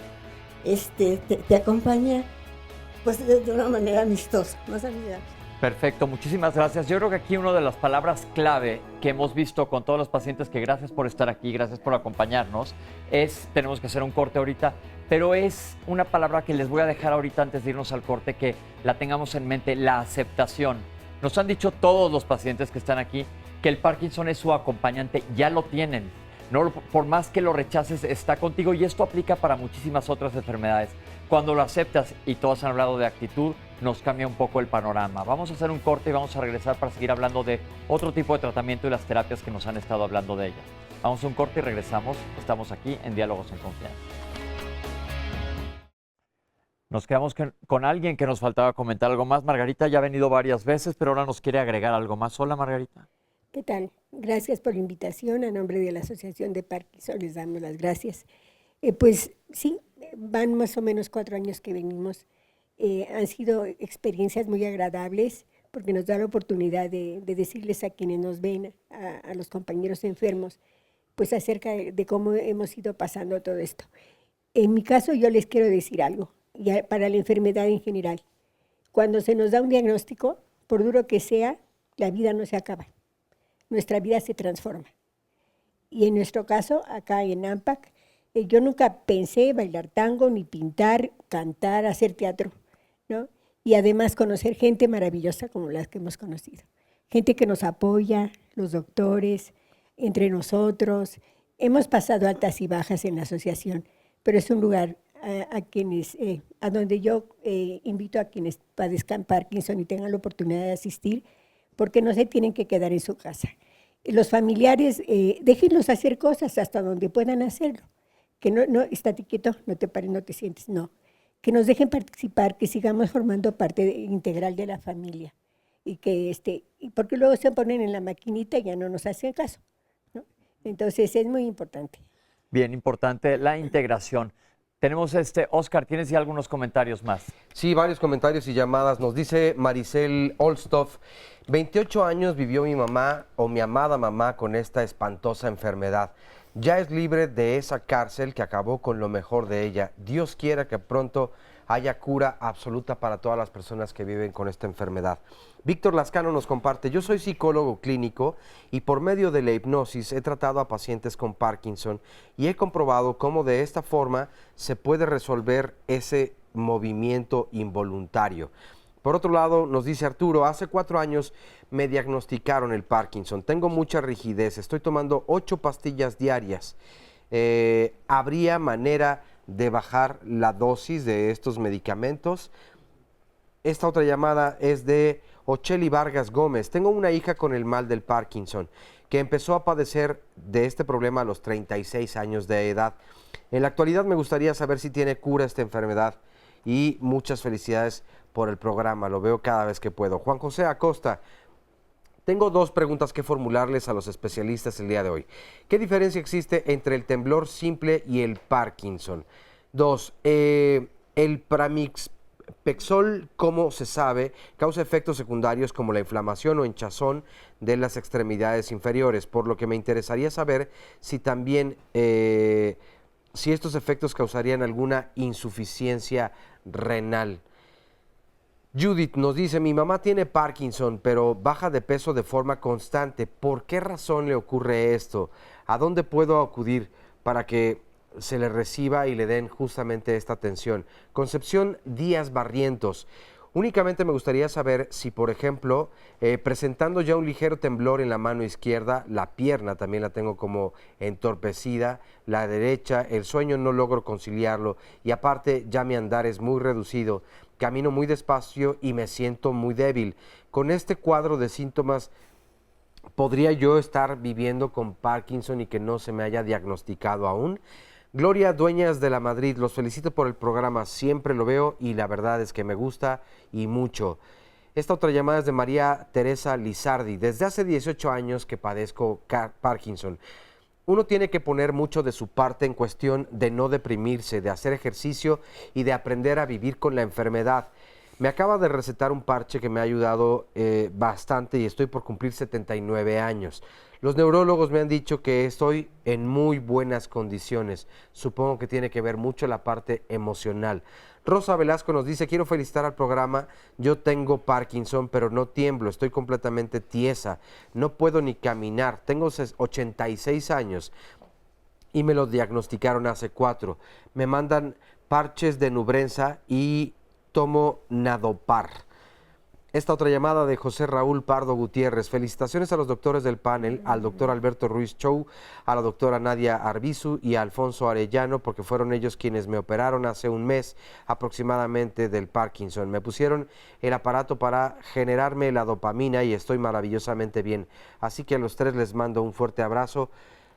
te acompaña pues de una manera amistosa, más amigable. Perfecto, muchísimas gracias. Yo creo que aquí una de las palabras clave que hemos visto con todos los pacientes, que gracias por estar aquí, gracias por acompañarnos, tenemos que hacer un corte ahorita, pero es una palabra que les voy a dejar ahorita antes de irnos al corte, que la tengamos en mente, la aceptación. Nos han dicho todos los pacientes que están aquí que el Parkinson es su acompañante, ya lo tienen. No, por más que lo rechaces, está contigo, y esto aplica para muchísimas otras enfermedades. Cuando lo aceptas, y todos han hablado de actitud, nos cambia un poco el panorama. Vamos a hacer un corte y vamos a regresar para seguir hablando de otro tipo de tratamiento y las terapias que nos han estado hablando de ellas. Vamos a un corte y regresamos. Estamos aquí en Diálogos en Confianza. Nos quedamos con alguien que nos faltaba comentar algo más. Margarita ya ha venido varias veces, pero ahora nos quiere agregar algo más. Hola, Margarita. ¿Qué tal? Gracias por la invitación. A nombre de la Asociación de Parkinson les damos las gracias. Pues sí, van más o menos 4 años que venimos. Han sido experiencias muy agradables porque nos da la oportunidad de decirles a quienes nos ven, a los compañeros enfermos, pues acerca de cómo hemos ido pasando todo esto. En mi caso yo les quiero decir algo, ya para la enfermedad en general. Cuando se nos da un diagnóstico, por duro que sea, la vida no se acaba. Nuestra vida se transforma. Y en nuestro caso, acá en AMPAC, yo nunca pensé bailar tango, ni pintar, cantar, hacer teatro, ¿no? Y además conocer gente maravillosa como las que hemos conocido. Gente que nos apoya, los doctores, entre nosotros. Hemos pasado altas y bajas en la asociación, pero es un lugar a donde yo invito a quienes padezcan Parkinson y tengan la oportunidad de asistir, porque no se tienen que quedar en su casa. Los familiares, déjenlos hacer cosas hasta donde puedan hacerlo. Que no, estate quieto, no te pares, no te sientes, no. Que nos dejen participar, que sigamos formando parte integral de la familia. Y que porque luego se ponen en la maquinita y ya no nos hacen caso, ¿no? Entonces es muy importante. Bien importante la integración. Tenemos Oscar, ¿tienes ya algunos comentarios más? Sí, varios comentarios y llamadas. Nos dice Maricel Olstoff, 28 años vivió mi mamá o mi amada mamá con esta espantosa enfermedad. Ya es libre de esa cárcel que acabó con lo mejor de ella. Dios quiera que pronto haya cura absoluta para todas las personas que viven con esta enfermedad. Víctor Lascano nos comparte, yo soy psicólogo clínico y por medio de la hipnosis he tratado a pacientes con Parkinson y he comprobado cómo de esta forma se puede resolver ese movimiento involuntario. Por otro lado, nos dice Arturo, hace 4 años me diagnosticaron el Parkinson. Tengo mucha rigidez, estoy tomando 8 pastillas diarias. ¿Habría manera de bajar la dosis de estos medicamentos? Esta otra llamada es de Ocheli Vargas Gómez. Tengo una hija con el mal del Parkinson que empezó a padecer de este problema a los 36 años de edad. En la actualidad me gustaría saber si tiene cura esta enfermedad y muchas felicidades por el programa, lo veo cada vez que puedo. Juan José Acosta, tengo 2 preguntas que formularles a los especialistas el día de hoy. ¿Qué diferencia existe entre el temblor simple y el Parkinson? 2, el pramipexol, como se sabe, causa efectos secundarios como la inflamación o hinchazón de las extremidades inferiores, por lo que me interesaría saber si también, si estos efectos causarían alguna insuficiencia renal. Judith nos dice, mi mamá tiene Parkinson, pero baja de peso de forma constante. ¿Por qué razón le ocurre esto? ¿A dónde puedo acudir para que se le reciba y le den justamente esta atención? Concepción Díaz Barrientos, únicamente me gustaría saber si, por ejemplo, presentando ya un ligero temblor en la mano izquierda, la pierna también la tengo como entorpecida, la derecha, el sueño no logro conciliarlo y aparte ya mi andar es muy reducido. Camino muy despacio y me siento muy débil. Con este cuadro de síntomas, ¿podría yo estar viviendo con Parkinson y que no se me haya diagnosticado aún? Gloria Dueñas de la Madrid, los felicito por el programa, siempre lo veo y la verdad es que me gusta y mucho. Esta otra llamada es de María Teresa Lizardi. Desde hace 18 años que padezco Parkinson. Uno tiene que poner mucho de su parte en cuestión de no deprimirse, de hacer ejercicio y de aprender a vivir con la enfermedad. Me acaba de recetar un parche que me ha ayudado bastante y estoy por cumplir 79 años. Los neurólogos me han dicho que estoy en muy buenas condiciones. Supongo que tiene que ver mucho la parte emocional. Rosa Velasco nos dice, quiero felicitar al programa, yo tengo Parkinson, pero no tiemblo, estoy completamente tiesa, no puedo ni caminar, tengo 86 años y me lo diagnosticaron hace 4. Me mandan parches de Nubrenza y tomo Nadopar. Esta otra llamada de José Raúl Pardo Gutiérrez. Felicitaciones a los doctores del panel, al doctor Alberto Ruiz Chou, a la doctora Nadia Arbizu y a Alfonso Arellano, porque fueron ellos quienes me operaron hace un mes aproximadamente del Parkinson. Me pusieron el aparato para generarme la dopamina y estoy maravillosamente bien. Así que a los 3 les mando un fuerte abrazo,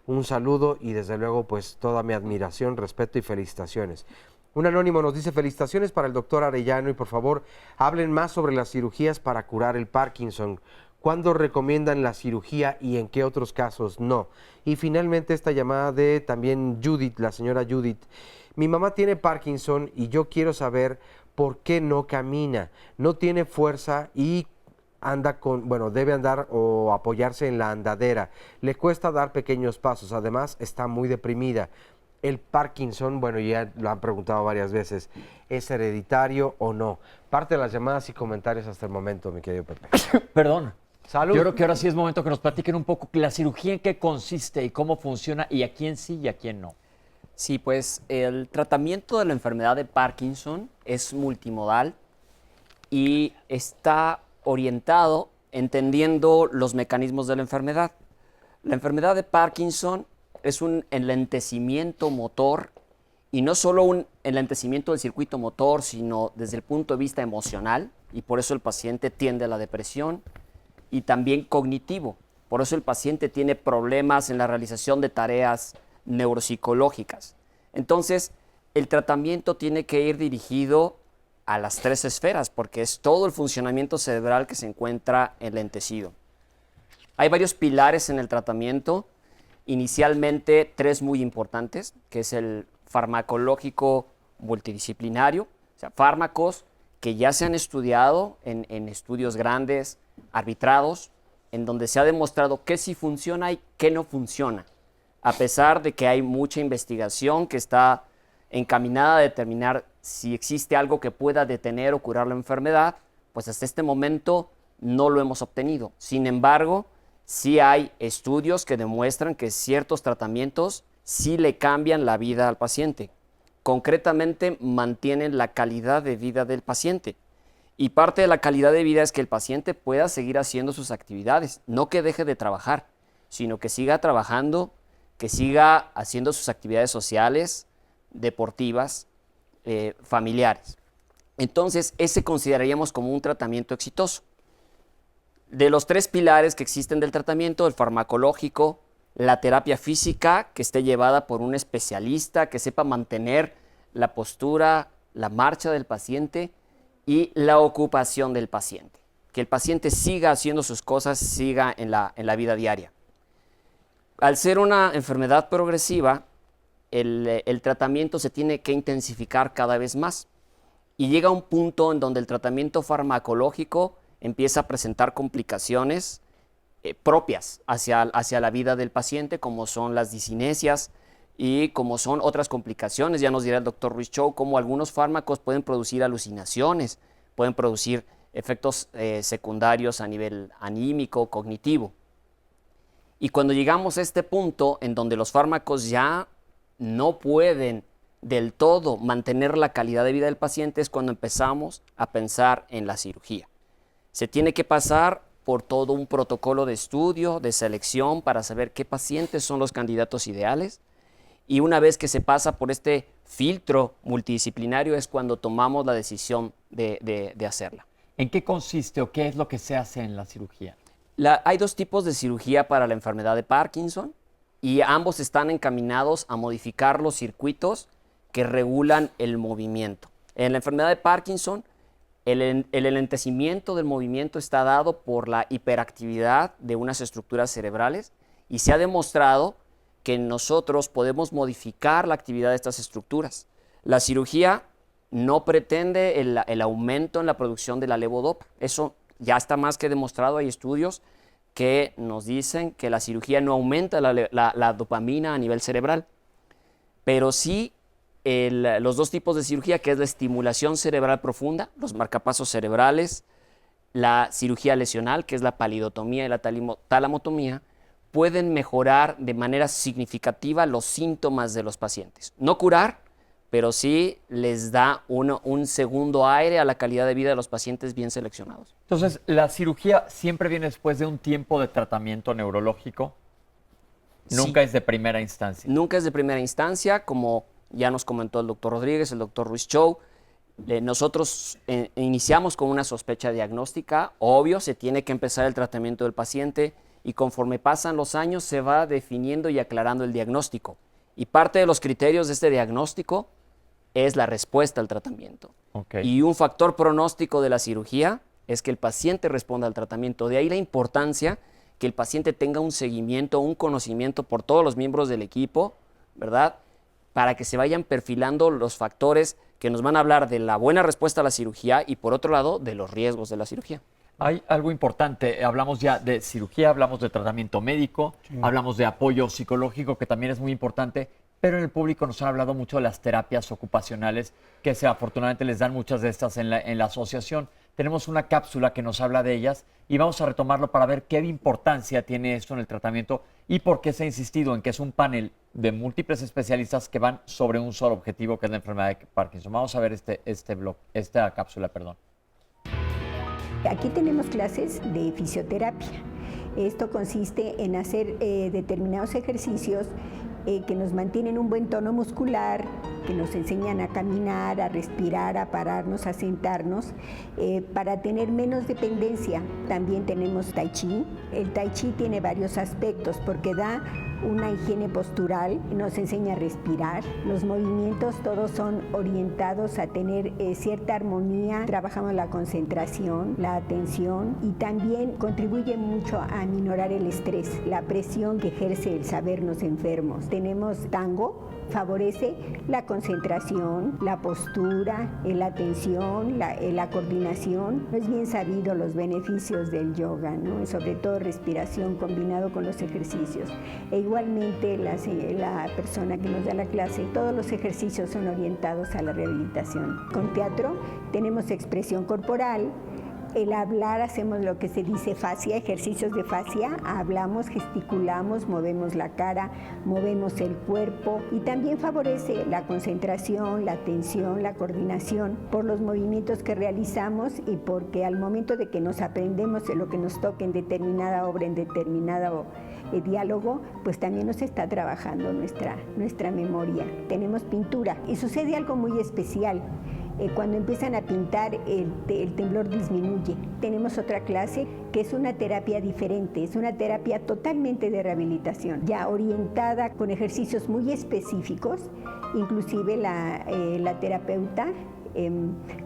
un saludo y desde luego pues toda mi admiración, respeto y felicitaciones. Un anónimo nos dice, felicitaciones para el doctor Arellano y por favor hablen más sobre las cirugías para curar el Parkinson. ¿Cuándo recomiendan la cirugía y en qué otros casos no? Y finalmente esta llamada de también Judith, la señora Judith. Mi mamá tiene Parkinson y yo quiero saber por qué no camina. No tiene fuerza y anda con, bueno, debe andar o apoyarse en la andadera. Le cuesta dar pequeños pasos, además está muy deprimida. El Parkinson, bueno, ya lo han preguntado varias veces, ¿es hereditario o no? Parte de las llamadas y comentarios hasta el momento, mi querido Pepe. Perdón. Salud. Yo creo que ahora sí es momento que nos platiquen un poco la cirugía, en qué consiste y cómo funciona y a quién sí y a quién no. Sí, pues el tratamiento de la enfermedad de Parkinson es multimodal y está orientado entendiendo los mecanismos de la enfermedad. La enfermedad de Parkinson es un enlentecimiento motor y no solo un enlentecimiento del circuito motor, sino desde el punto de vista emocional y por eso el paciente tiende a la depresión y también cognitivo. Por eso el paciente tiene problemas en la realización de tareas neuropsicológicas. Entonces, el tratamiento tiene que ir dirigido a las 3 esferas porque es todo el funcionamiento cerebral que se encuentra enlentecido. Hay varios pilares en el tratamiento. Inicialmente 3 muy importantes, que es el farmacológico multidisciplinario, o sea, fármacos que ya se han estudiado en estudios grandes, arbitrados, en donde se ha demostrado qué sí funciona y qué no funciona, a pesar de que hay mucha investigación que está encaminada a determinar si existe algo que pueda detener o curar la enfermedad, pues hasta este momento no lo hemos obtenido. Sin embargo, sí hay estudios que demuestran que ciertos tratamientos sí le cambian la vida al paciente. Concretamente, mantienen la calidad de vida del paciente. Y parte de la calidad de vida es que el paciente pueda seguir haciendo sus actividades, no que deje de trabajar, sino que siga trabajando, que siga haciendo sus actividades sociales, deportivas, familiares. Entonces, ese consideraríamos como un tratamiento exitoso. De los 3 pilares que existen del tratamiento, el farmacológico, la terapia física, que esté llevada por un especialista, que sepa mantener la postura, la marcha del paciente y la ocupación del paciente. Que el paciente siga haciendo sus cosas, siga en la vida diaria. Al ser una enfermedad progresiva, el tratamiento se tiene que intensificar cada vez más y llega a un punto en donde el tratamiento farmacológico empieza a presentar complicaciones propias hacia la vida del paciente, como son las discinesias y como son otras complicaciones. Ya nos dirá el doctor Ruiz Chou cómo algunos fármacos pueden producir alucinaciones, pueden producir efectos secundarios a nivel anímico, cognitivo. Y cuando llegamos a este punto en donde los fármacos ya no pueden del todo mantener la calidad de vida del paciente, es cuando empezamos a pensar en la cirugía. Se tiene que pasar por todo un protocolo de estudio, de selección, para saber qué pacientes son los candidatos ideales. Y una vez que se pasa por este filtro multidisciplinario es cuando tomamos la decisión de hacerla. ¿En qué consiste o qué es lo que se hace en la cirugía? Hay 2 tipos de cirugía para la enfermedad de Parkinson y ambos están encaminados a modificar los circuitos que regulan el movimiento. En la enfermedad de Parkinson, el enlentecimiento del movimiento está dado por la hiperactividad de unas estructuras cerebrales y se ha demostrado que nosotros podemos modificar la actividad de estas estructuras. La cirugía no pretende el aumento en la producción de la levodopa. Eso ya está más que demostrado. Hay estudios que nos dicen que la cirugía no aumenta la dopamina a nivel cerebral, pero sí los dos tipos de cirugía, que es la estimulación cerebral profunda, los marcapasos cerebrales, la cirugía lesional, que es la palidotomía y la talamotomía, pueden mejorar de manera significativa los síntomas de los pacientes. No curar, pero sí les da un segundo aire a la calidad de vida de los pacientes bien seleccionados. Entonces, ¿la cirugía siempre viene después de un tiempo de tratamiento neurológico? Nunca Sí. es de primera instancia. Nunca es de primera instancia, como ya nos comentó el doctor Rodríguez, el doctor Ruiz Chow. Nosotros iniciamos con una sospecha diagnóstica. Obvio, se tiene que empezar el tratamiento del paciente y conforme pasan los años se va definiendo y aclarando el diagnóstico. Y parte de los criterios de este diagnóstico es la respuesta al tratamiento. Okay. Y un factor pronóstico de la cirugía es que el paciente responda al tratamiento. De ahí la importancia que el paciente tenga un seguimiento, un conocimiento por todos los miembros del equipo, ¿verdad? Para que se vayan perfilando los factores que nos van a hablar de la buena respuesta a la cirugía y, por otro lado, de los riesgos de la cirugía. Hay algo importante, hablamos ya de cirugía, hablamos de tratamiento médico, hablamos de apoyo psicológico, que también es muy importante, pero en el público nos han hablado mucho de las terapias ocupacionales, que afortunadamente les dan muchas de estas en la asociación. Tenemos una cápsula que nos habla de ellas y vamos a retomarlo para ver qué importancia tiene esto en el tratamiento y por qué se ha insistido en que es un panel de múltiples especialistas que van sobre un solo objetivo, que es la enfermedad de Parkinson. Vamos a ver esta cápsula, perdón. Aquí tenemos clases de fisioterapia. Esto consiste en hacer determinados ejercicios que nos mantienen un buen tono muscular, que nos enseñan a caminar, a respirar, a pararnos, a sentarnos, para tener menos dependencia. También tenemos Tai Chi. El Tai Chi tiene varios aspectos porque da una higiene postural, nos enseña a respirar. Los movimientos todos son orientados a tener cierta armonía. Trabajamos la concentración, la atención y también contribuye mucho a minorar el estrés, la presión que ejerce el sabernos enfermos. Tenemos tango, favorece la concentración, la postura, la atención, la coordinación. Es bien sabido los beneficios del yoga, ¿no? Sobre todo respiración combinado con los ejercicios. E igualmente la persona que nos da la clase, todos los ejercicios son orientados a la rehabilitación. Con teatro tenemos expresión corporal. El hablar, hacemos lo que se dice fascia, ejercicios de fascia, hablamos, gesticulamos, movemos la cara, movemos el cuerpo y también favorece la concentración, la atención, la coordinación por los movimientos que realizamos y porque al momento de que nos aprendemos lo que nos toque en determinada obra, en determinado diálogo, pues también nos está trabajando nuestra memoria. Tenemos pintura y sucede algo muy especial. Cuando empiezan a pintar, el temblor disminuye. Tenemos otra clase que es una terapia diferente, es una terapia totalmente de rehabilitación, ya orientada con ejercicios muy específicos. Inclusive la terapeuta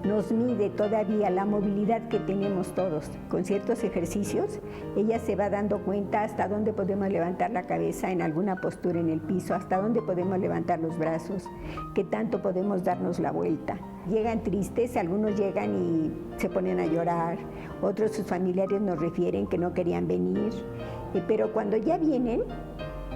nos mide todavía la movilidad que tenemos todos. Con ciertos ejercicios, ella se va dando cuenta hasta dónde podemos levantar la cabeza en alguna postura en el piso, hasta dónde podemos levantar los brazos, qué tanto podemos darnos la vuelta. Llegan tristes, algunos llegan y se ponen a llorar, otros sus familiares nos refieren que no querían venir, pero cuando ya vienen,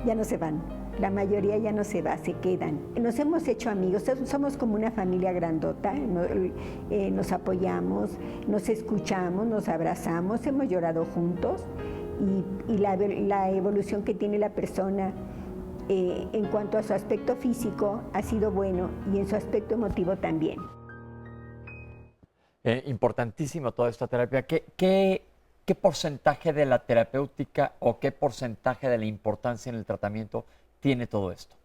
ya no se van. La mayoría ya no se va, se quedan. Nos hemos hecho amigos, somos como una familia grandota, nos apoyamos, nos escuchamos, nos abrazamos, hemos llorado juntos y la evolución que tiene la persona en cuanto a su aspecto físico ha sido bueno y en su aspecto emotivo también. Importantísimo toda esta terapia. ¿Qué porcentaje de la terapéutica o qué porcentaje de la importancia en el tratamiento tiene todo esto?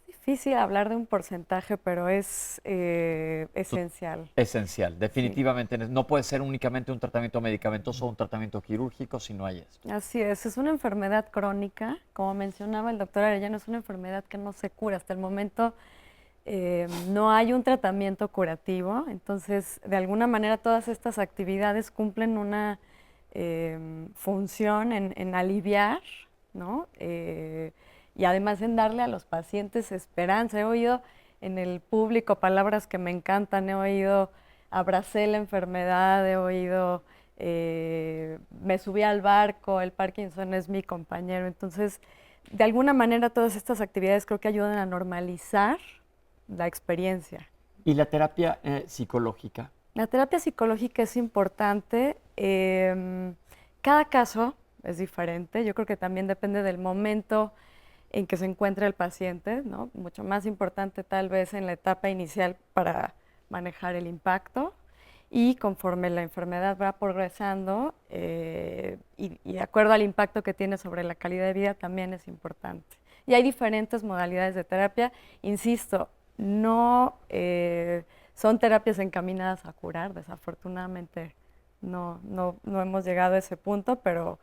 Es difícil hablar de un porcentaje, pero es esencial. Esencial, definitivamente. Sí. No puede ser únicamente un tratamiento medicamentoso o un tratamiento quirúrgico si no hay esto. Así es una enfermedad crónica. Como mencionaba el doctor Arellano, es una enfermedad que no se cura. Hasta el momento no hay un tratamiento curativo. Entonces, de alguna manera, todas estas actividades cumplen una función en aliviar, ¿no? y además en darle a los pacientes esperanza. He oído en el público palabras que me encantan, he oído abracé la enfermedad, he oído me subí al barco, el Parkinson es mi compañero. Entonces, de alguna manera todas estas actividades creo que ayudan a normalizar la experiencia. ¿Y la terapia psicológica? La terapia psicológica es importante. Cada caso es diferente. Yo creo que también depende del momento en que se encuentra el paciente, ¿no? Mucho más importante tal vez en la etapa inicial para manejar el impacto, y conforme la enfermedad va progresando y de acuerdo al impacto que tiene sobre la calidad de vida también es importante. Y hay diferentes modalidades de terapia. Insisto, no son terapias encaminadas a curar, desafortunadamente no hemos llegado a ese punto, pero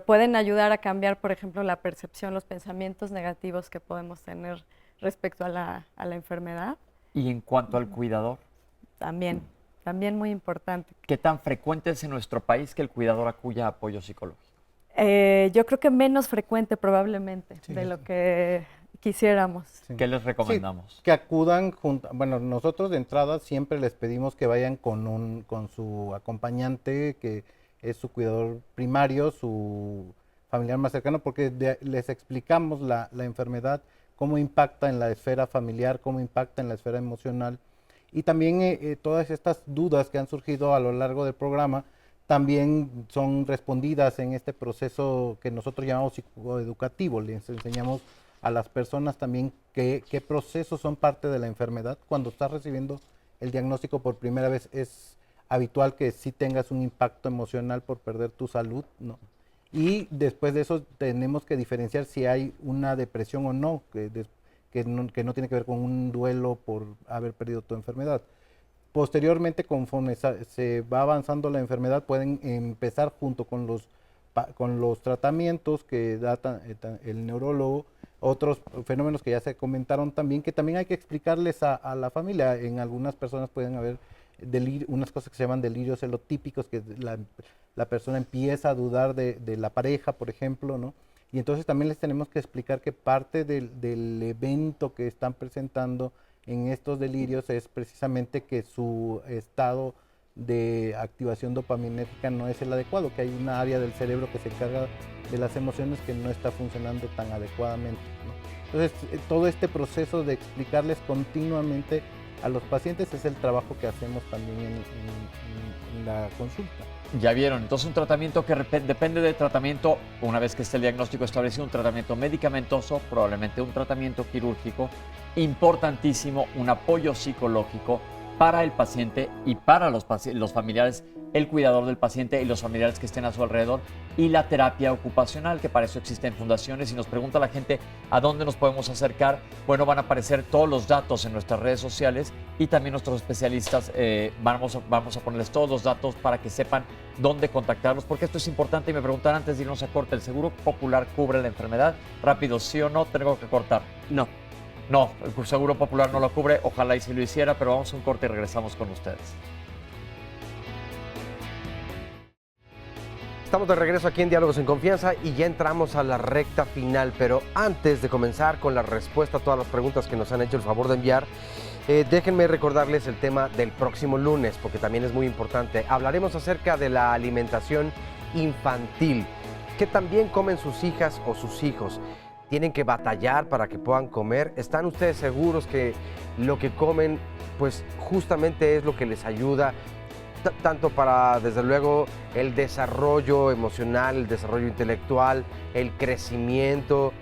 pueden ayudar a cambiar, por ejemplo, la percepción, los pensamientos negativos que podemos tener respecto a la enfermedad. ¿Y en cuanto al cuidador? También muy importante. ¿Qué tan frecuente es en nuestro país que el cuidador acuya a apoyo psicológico? Yo creo que menos frecuente probablemente de lo que quisiéramos. Sí. ¿Qué les recomendamos? Sí, que acudan, bueno, nosotros de entrada siempre les pedimos que vayan con su acompañante, que es su cuidador primario, su familiar más cercano, porque les explicamos la enfermedad, cómo impacta en la esfera familiar, cómo impacta en la esfera emocional. Y también todas estas dudas que han surgido a lo largo del programa también son respondidas en este proceso que nosotros llamamos psicoeducativo. Les enseñamos a las personas también qué procesos son parte de la enfermedad. Cuando estás recibiendo el diagnóstico por primera vez es habitual que sí tengas un impacto emocional por perder tu salud, ¿no? Y después de eso tenemos que diferenciar si hay una depresión o no, que no tiene que ver con un duelo por haber perdido tu enfermedad. Posteriormente, conforme se va avanzando la enfermedad, pueden empezar junto con los tratamientos que da el neurólogo, otros fenómenos que ya se comentaron también, que también hay que explicarles a la familia. En algunas personas pueden haber unas cosas que se llaman delirios celotípicos, que la persona empieza a dudar de la pareja, por ejemplo, ¿no? Y entonces también les tenemos que explicar que parte del evento que están presentando en estos delirios es precisamente que su estado de activación dopaminérgica no es el adecuado, que hay una área del cerebro que se encarga de las emociones que no está funcionando tan adecuadamente, ¿no? Entonces, todo este proceso de explicarles continuamente a los pacientes es el trabajo que hacemos también en la consulta. Ya vieron, entonces un tratamiento que depende del tratamiento, una vez que esté el diagnóstico establecido, un tratamiento medicamentoso, probablemente un tratamiento quirúrgico, importantísimo, un apoyo psicológico para el paciente y para los familiares, el cuidador del paciente y los familiares que estén a su alrededor, y la terapia ocupacional, que para eso existen fundaciones. Y nos pregunta la gente a dónde nos podemos acercar. Bueno, van a aparecer todos los datos en nuestras redes sociales y también nuestros especialistas vamos a ponerles todos los datos para que sepan dónde contactarlos, porque esto es importante. Y me preguntan antes de irnos a corte, ¿el Seguro Popular cubre la enfermedad? Rápido, ¿sí o no? Tengo que cortar. No. No, el Seguro Popular no lo cubre, ojalá y si lo hiciera, pero vamos a un corte y regresamos con ustedes. Estamos de regreso aquí en Diálogos en Confianza y ya entramos a la recta final, pero antes de comenzar con la respuesta a todas las preguntas que nos han hecho el favor de enviar, déjenme recordarles el tema del próximo lunes, porque también es muy importante. Hablaremos acerca de la alimentación infantil. ¿Qué también comen sus hijas o sus hijos? ¿Tienen que batallar para que puedan comer? ¿Están ustedes seguros que lo que comen, pues justamente es lo que les ayuda tanto para, desde luego, el desarrollo emocional, el desarrollo intelectual, el crecimiento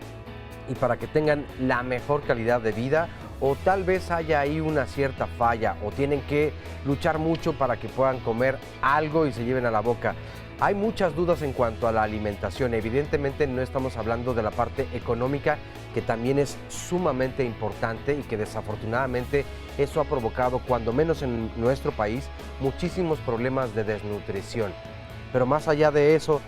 y para que tengan la mejor calidad de vida? ¿O tal vez haya ahí una cierta falla o tienen que luchar mucho para que puedan comer algo y se lleven a la boca? Hay muchas dudas en cuanto a la alimentación. Evidentemente no estamos hablando de la parte económica, que también es sumamente importante y que desafortunadamente eso ha provocado, cuando menos en nuestro país, muchísimos problemas de desnutrición. Pero más allá de eso,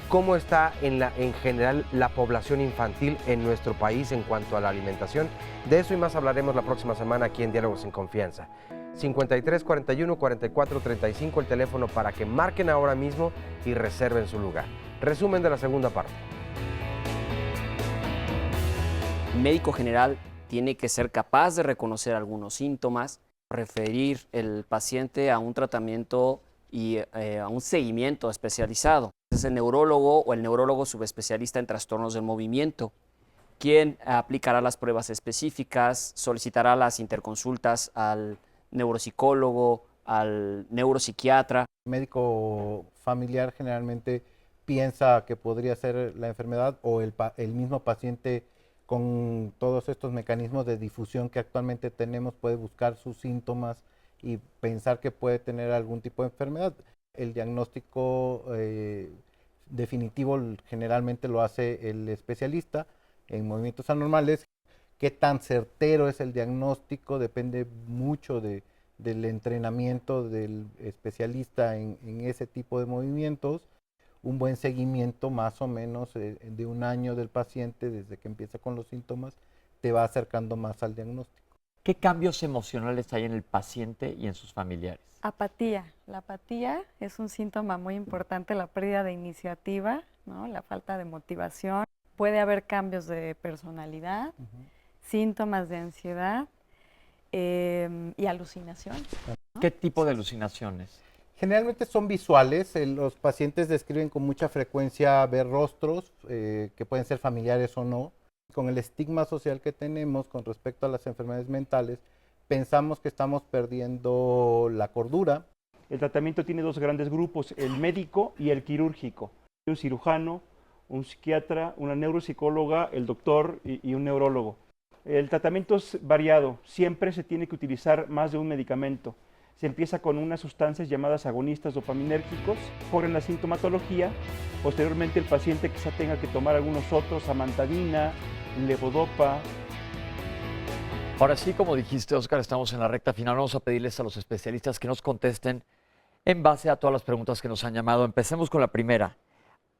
¿cómo está en general la población infantil en nuestro país en cuanto a la alimentación? De eso y más hablaremos la próxima semana aquí en Diálogos en Confianza. 53 41 44 35, el teléfono para que marquen ahora mismo y reserven su lugar. Resumen de la segunda parte. médico general tiene que ser capaz de reconocer algunos síntomas, referir el paciente a un tratamiento y a un seguimiento especializado. Es el neurólogo o el neurólogo subespecialista en trastornos del movimiento, quien aplicará las pruebas específicas, solicitará las interconsultas al neuropsicólogo, al neuropsiquiatra. El médico familiar generalmente piensa que podría ser la enfermedad o el mismo paciente con todos estos mecanismos de difusión que actualmente tenemos puede buscar sus síntomas y pensar que puede tener algún tipo de enfermedad. El diagnóstico definitivo generalmente lo hace el especialista en movimientos anormales. Qué tan certero es el diagnóstico depende mucho del entrenamiento del especialista en ese tipo de movimientos. Un buen seguimiento más o menos de un año del paciente desde que empieza con los síntomas te va acercando más al diagnóstico. ¿Qué cambios emocionales hay en el paciente y en sus familiares? Apatía. La apatía es un síntoma muy importante, la pérdida de iniciativa, ¿no? La falta de motivación. Puede haber cambios de personalidad, síntomas de ansiedad y alucinación, ¿no? ¿Qué tipo de alucinaciones? Generalmente son visuales, los pacientes describen con mucha frecuencia ver rostros que pueden ser familiares o no. Con el estigma social que tenemos con respecto a las enfermedades mentales, pensamos que estamos perdiendo la cordura. El tratamiento tiene dos grandes grupos, el médico y el quirúrgico. Un cirujano, un psiquiatra, una neuropsicóloga, el doctor y un neurólogo. El tratamiento es variado, siempre se tiene que utilizar más de un medicamento. Se empieza con unas sustancias llamadas agonistas dopaminérgicos, mejoran la sintomatología, posteriormente el paciente quizá tenga que tomar algunos otros, amantadina, levodopa. Ahora sí, como dijiste, Oscar, estamos en la recta final. Vamos a pedirles a los especialistas que nos contesten en base a todas las preguntas que nos han llamado. Empecemos con la primera.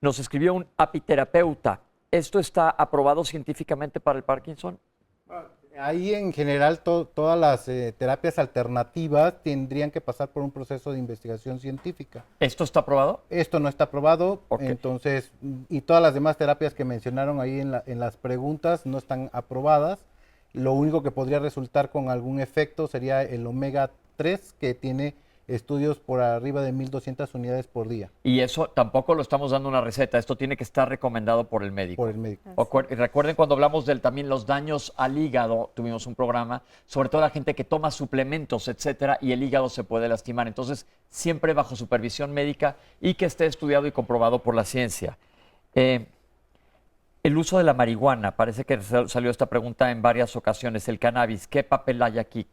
Nos escribió un apiterapeuta. ¿Esto está aprobado científicamente para el Parkinson? Ahí en general todas las terapias alternativas tendrían que pasar por un proceso de investigación científica. ¿Esto está aprobado? Esto no está aprobado, entonces, y todas las demás terapias que mencionaron ahí en las preguntas no están aprobadas. Lo único que podría resultar con algún efecto sería el omega 3, que tiene estudios por arriba de 1,200 unidades por día. Y eso tampoco lo estamos dando una receta, esto tiene que estar recomendado por el médico. Por el médico. Recuerden cuando hablamos también los daños al hígado, tuvimos un programa, sobre todo la gente que toma suplementos, etcétera, y el hígado se puede lastimar. Entonces, siempre bajo supervisión médica y que esté estudiado y comprobado por la ciencia. El uso de la marihuana, parece que salió esta pregunta en varias ocasiones, el cannabis, ¿qué papel hay aquí?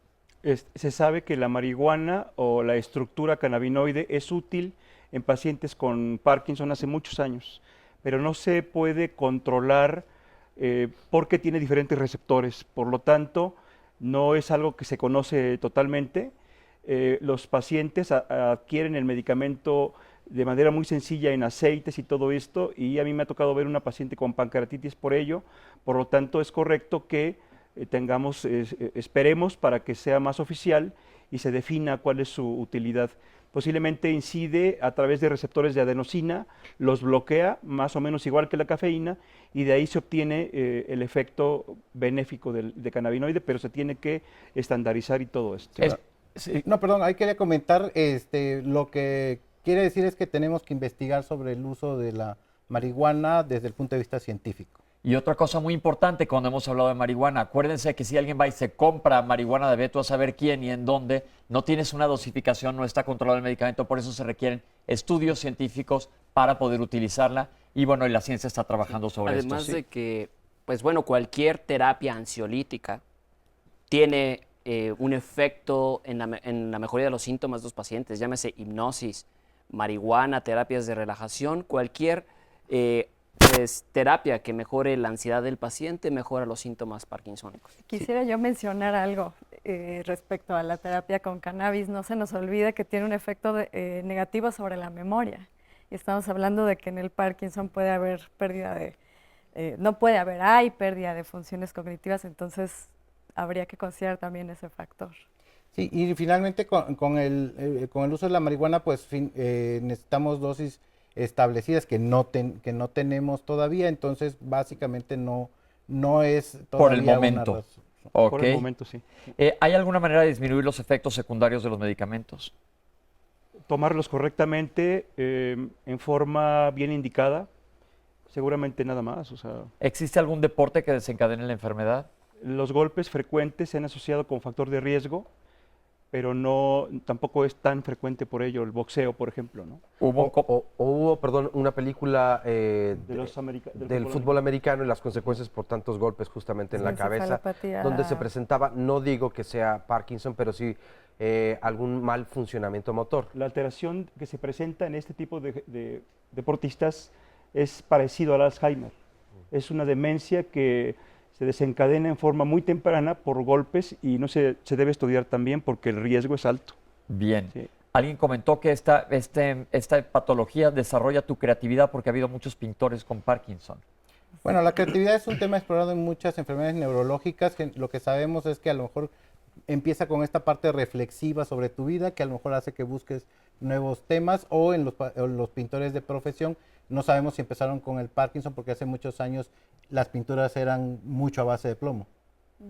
Se sabe que la marihuana o la estructura cannabinoide es útil en pacientes con Parkinson hace muchos años, pero no se puede controlar porque tiene diferentes receptores. Por lo tanto, no es algo que se conoce totalmente. Los pacientes adquieren el medicamento de manera muy sencilla en aceites y todo esto, y a mí me ha tocado ver una paciente con pancreatitis por ello. Por lo tanto, es correcto que esperemos para que sea más oficial y se defina cuál es su utilidad. Posiblemente incide a través de receptores de adenosina, los bloquea más o menos igual que la cafeína y de ahí se obtiene el efecto benéfico de cannabinoide, pero se tiene que estandarizar y todo esto. No, perdón, ahí quería comentar, lo que quiere decir es que tenemos que investigar sobre el uso de la marihuana desde el punto de vista científico. Y otra cosa muy importante cuando hemos hablado de marihuana, acuérdense que si alguien va y se compra marihuana de veto a saber quién y en dónde, no tienes una dosificación, no está controlado el medicamento, por eso se requieren estudios científicos para poder utilizarla. Y bueno, y la ciencia está trabajando sobre esto. Además de que, pues bueno, cualquier terapia ansiolítica tiene un efecto en la mejoría de los síntomas de los pacientes, llámese hipnosis, marihuana, terapias de relajación, cualquier terapia que mejore la ansiedad del paciente mejora los síntomas parkinsónicos. Quisiera yo mencionar algo respecto a la terapia con cannabis. No se nos olvide que tiene un efecto negativo sobre la memoria. Y estamos hablando de que en el Parkinson puede haber pérdida hay pérdida de funciones cognitivas, entonces habría que considerar también ese factor. Sí, y finalmente con el uso de la marihuana, pues necesitamos dosis establecidas que no tenemos todavía, entonces básicamente no no es Por el todavía momento. una razón. Ok. Por el momento, sí. ¿Hay alguna manera de disminuir los efectos secundarios de los medicamentos? Tomarlos correctamente, en forma bien indicada, seguramente nada más. O sea, ¿Existe algún deporte que desencadene la enfermedad? los golpes frecuentes se han asociado con factor de riesgo, pero tampoco es tan frecuente por ello el boxeo, por ejemplo, ¿no? Hubo, perdón, una película del fútbol fútbol americano y las consecuencias por tantos golpes justamente en la cabeza, Encefalopatía. donde se presentaba, no digo que sea Parkinson, pero sí algún mal funcionamiento motor. La alteración que se presenta en este tipo de deportistas es parecido al Alzheimer. Es una demencia que se desencadena en forma muy temprana por golpes y no se debe estudiar también porque el riesgo es alto. Bien. Sí. Alguien comentó que esta patología desarrolla tu creatividad porque ha habido muchos pintores con Parkinson. Bueno, la creatividad es un tema explorado en muchas enfermedades neurológicas. Que lo que sabemos es que a lo mejor empieza con esta parte reflexiva sobre tu vida, que a lo mejor hace que busques nuevos temas, o en los pintores de profesión. No sabemos si empezaron con el Parkinson porque hace muchos años las pinturas eran mucho a base de plomo.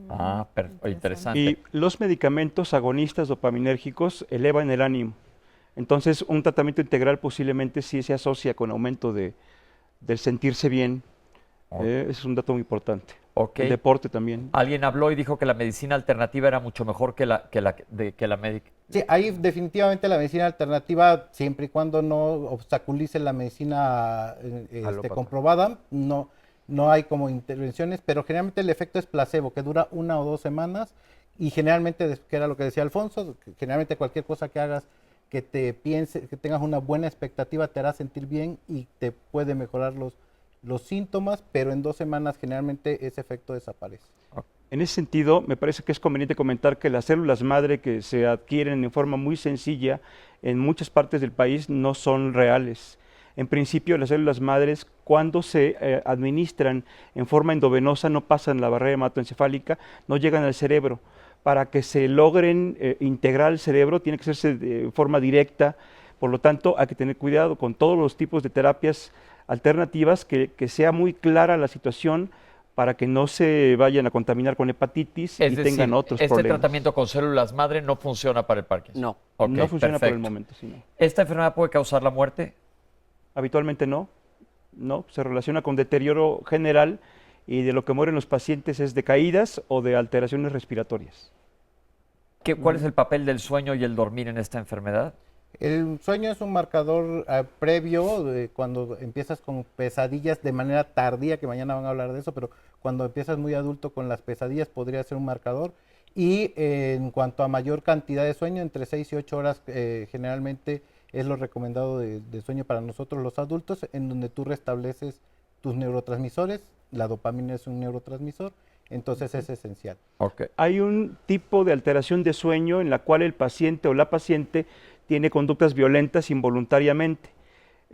Ah, interesante. Y los medicamentos agonistas dopaminérgicos elevan el ánimo. Entonces, un tratamiento integral posiblemente sí se asocia con aumento del sentirse bien. Ese es un dato muy importante. Okay. El deporte también. Alguien habló y dijo que la medicina alternativa era mucho mejor que la médica. Sí, ahí definitivamente la medicina alternativa, siempre y cuando no obstaculice la medicina comprobada, no hay como intervenciones, pero generalmente el efecto es placebo, que dura 1 o 2 semanas, y generalmente, que era lo que decía Alfonso, generalmente cualquier cosa que hagas que tengas una buena expectativa te hará sentir bien y te puede mejorar los síntomas, pero en 2 semanas generalmente ese efecto desaparece. En ese sentido, me parece que es conveniente comentar que las células madre que se adquieren en forma muy sencilla en muchas partes del país no son reales. En principio, las células madres, cuando se administran en forma endovenosa, no pasan la barrera hematoencefálica, no llegan al cerebro. Para que se logren integrar al cerebro, tiene que hacerse de forma directa. Por lo tanto, hay que tener cuidado con todos los tipos de terapias alternativas, que sea muy clara la situación para que no se vayan a contaminar con hepatitis y tengan otros problemas. Este tratamiento con células madre no funciona para el Parkinson. No, okay, no funciona perfecto. por el momento. Sí, no. ¿Esta enfermedad puede causar la muerte? Habitualmente no, se relaciona con deterioro general y de lo que mueren los pacientes es de caídas o de alteraciones respiratorias. ¿Cuál es el papel del sueño y el dormir en esta enfermedad? El sueño es un marcador previo de cuando empiezas con pesadillas de manera tardía, que mañana van a hablar de eso, pero cuando empiezas muy adulto con las pesadillas podría ser un marcador. Y en cuanto a mayor cantidad de sueño, entre 6 y 8 horas generalmente es lo recomendado de sueño para nosotros los adultos, en donde tú restableces tus neurotransmisores. La dopamina es un neurotransmisor, entonces es esencial. Okay. Hay un tipo de alteración de sueño en la cual el paciente o la paciente tiene conductas violentas involuntariamente.